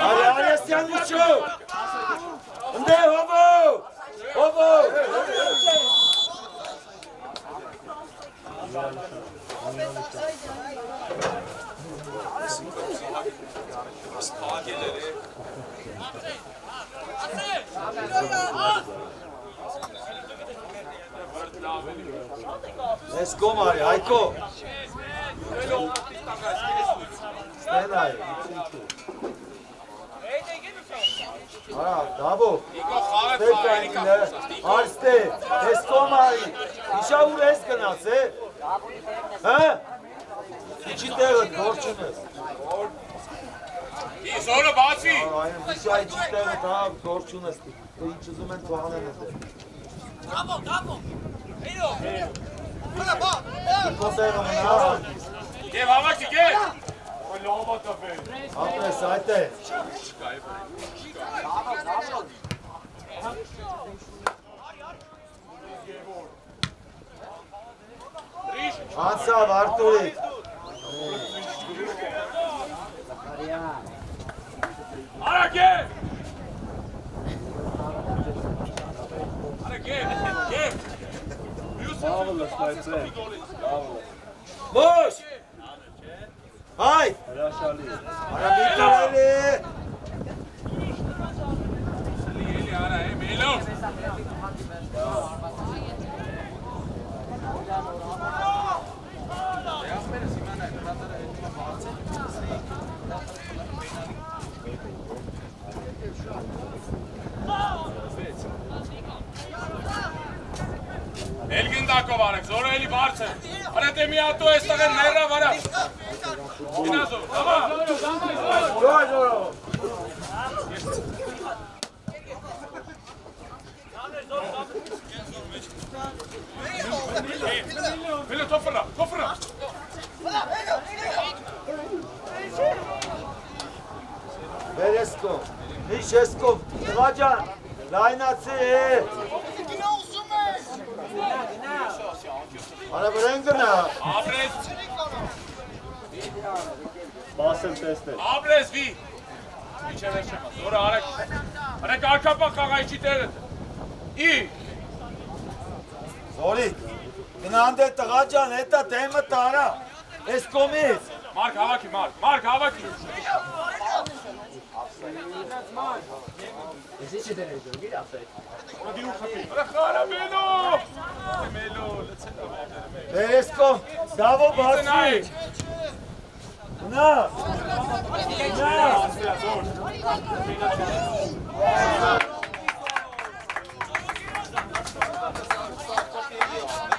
S1: Արիասյան մուշո, ընդե հովո, Let's go, Mari, Hayko. Stand by. Dabo. Arste. Let's go, Mari. İşe uğraş kanası. Ha? İçinde borçunuz.
S2: Sonra Basi.
S1: Aynen dışa içinde daha borçunuz. İç zaman tuğanınızı.
S4: Bravo.
S2: Gel Havaki gel.
S1: Apre saate. Ansa Arturik.
S2: Ara gel. Gel.
S1: Boş. Hay. Ara bitireli.
S2: Ara Melo. Elgin Dakov arek, zora eli barce. Ara te mi ato esta gen nerra vara. Inazo, tamam.
S1: Zoro.
S2: Melo tofra.
S1: Beresko. Nişesko. Rajan. Laynatsi. Ara brengna.
S2: Abres.
S5: Basel testler.
S2: Abres vi. İçeri şema. Zora arek. Arek arka bak kagayçi teret. İyi.
S1: Zori. Գնանդ է տղա ջան, հետա դեմը տարա, ես կոմից։
S2: Մարկ հավաքի, Մարկ հավաքի։
S1: Բեր ես կոմ, դավո բացվի։ Գնա։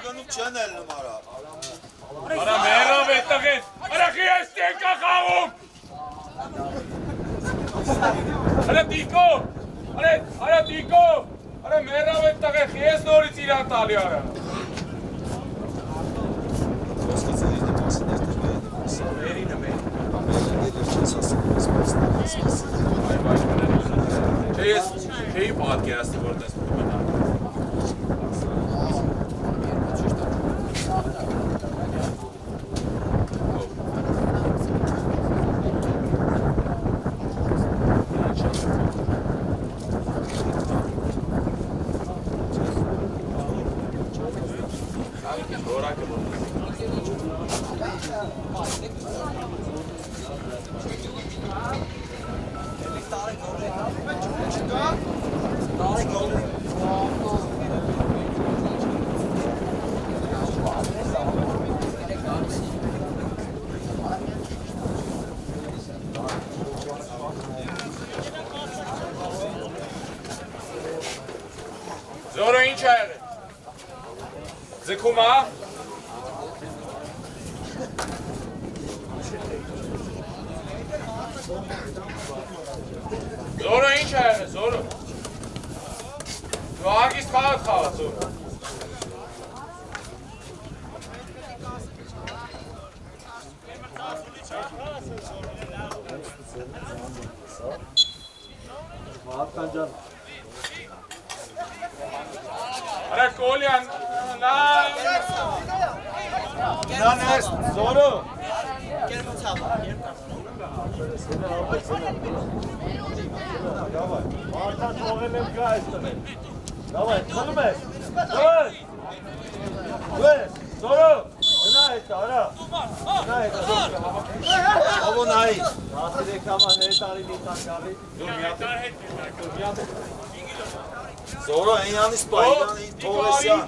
S1: Գնում չեն էլ նմարա։
S2: Արա մերով է տղեն, արա խի ես տենկա խաղում։ Արա դիկո, արա մերով է տղեն, խի ես նորից իրան տալի արա։ Չէ ես չէի պատկերացնի, որ տեսնում եմ նա։ Զորո ինչ է եղել։ Ձգում է։ Զորո ինչ է եղել, Զորո։ Դու արգիստ խաղադ խաղադ, Զորո։ Արա Կոլյան,
S1: Նանես, Զորո։ Մարդան թողել եմ գա այս տնել։ Դավայ, խլում ես։ Դավայ։ Զորո, գնա հետա, արա։ Գնա հետա։ Ովո նայի։ 13 համար հետարի մի տանկավի։ Զորո, այնյանից պա, իրանի թողեսյան։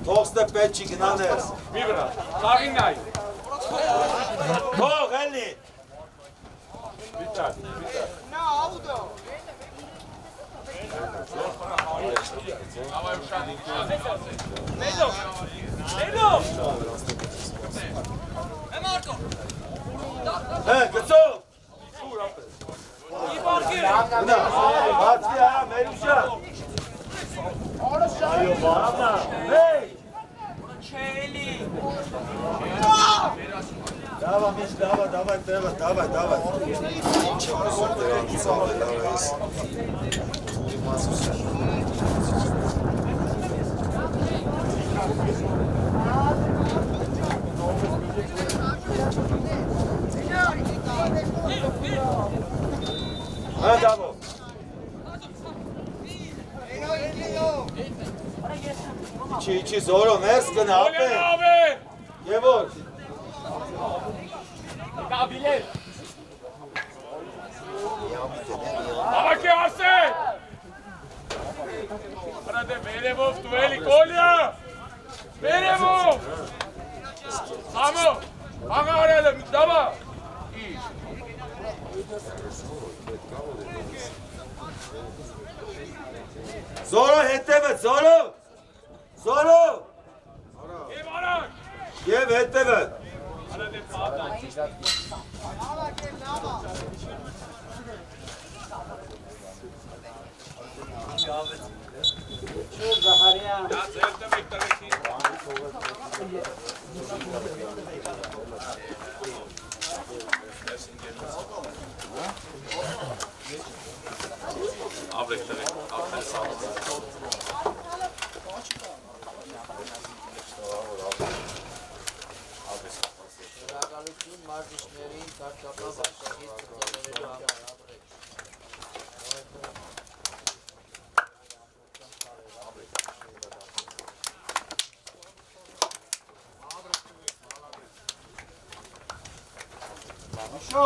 S1: Թողստը պետ չի գնանես։
S2: մի վրա, խաղին նայ։
S1: Թող, էլի։
S2: Վիտար։
S1: Գծով։ Գնա, բացվի արա, մերուշա։ Այո, բարամնա, հեյ։ Դավա, միշ, դավա, տեղը, դավա։ Ինչ է ասում դրանից ավել արայս։ Հա, դավո։ Չի, Զորո, ներս կնա, ապե։ Եվ որ։
S2: Հավաքի ասել։ Արա դե վերևով դու էլի Կոլյա։ Վերևով։ Համո, աղա արել եմ, դավա։
S1: Զորո, հետևը, Զորո։
S2: Եվ արանք։
S1: Եվ հետևը։
S2: Արա դե պատան։
S4: Մարզիչներին կարգապահ աշխատից ծնողներու համար
S1: Միշո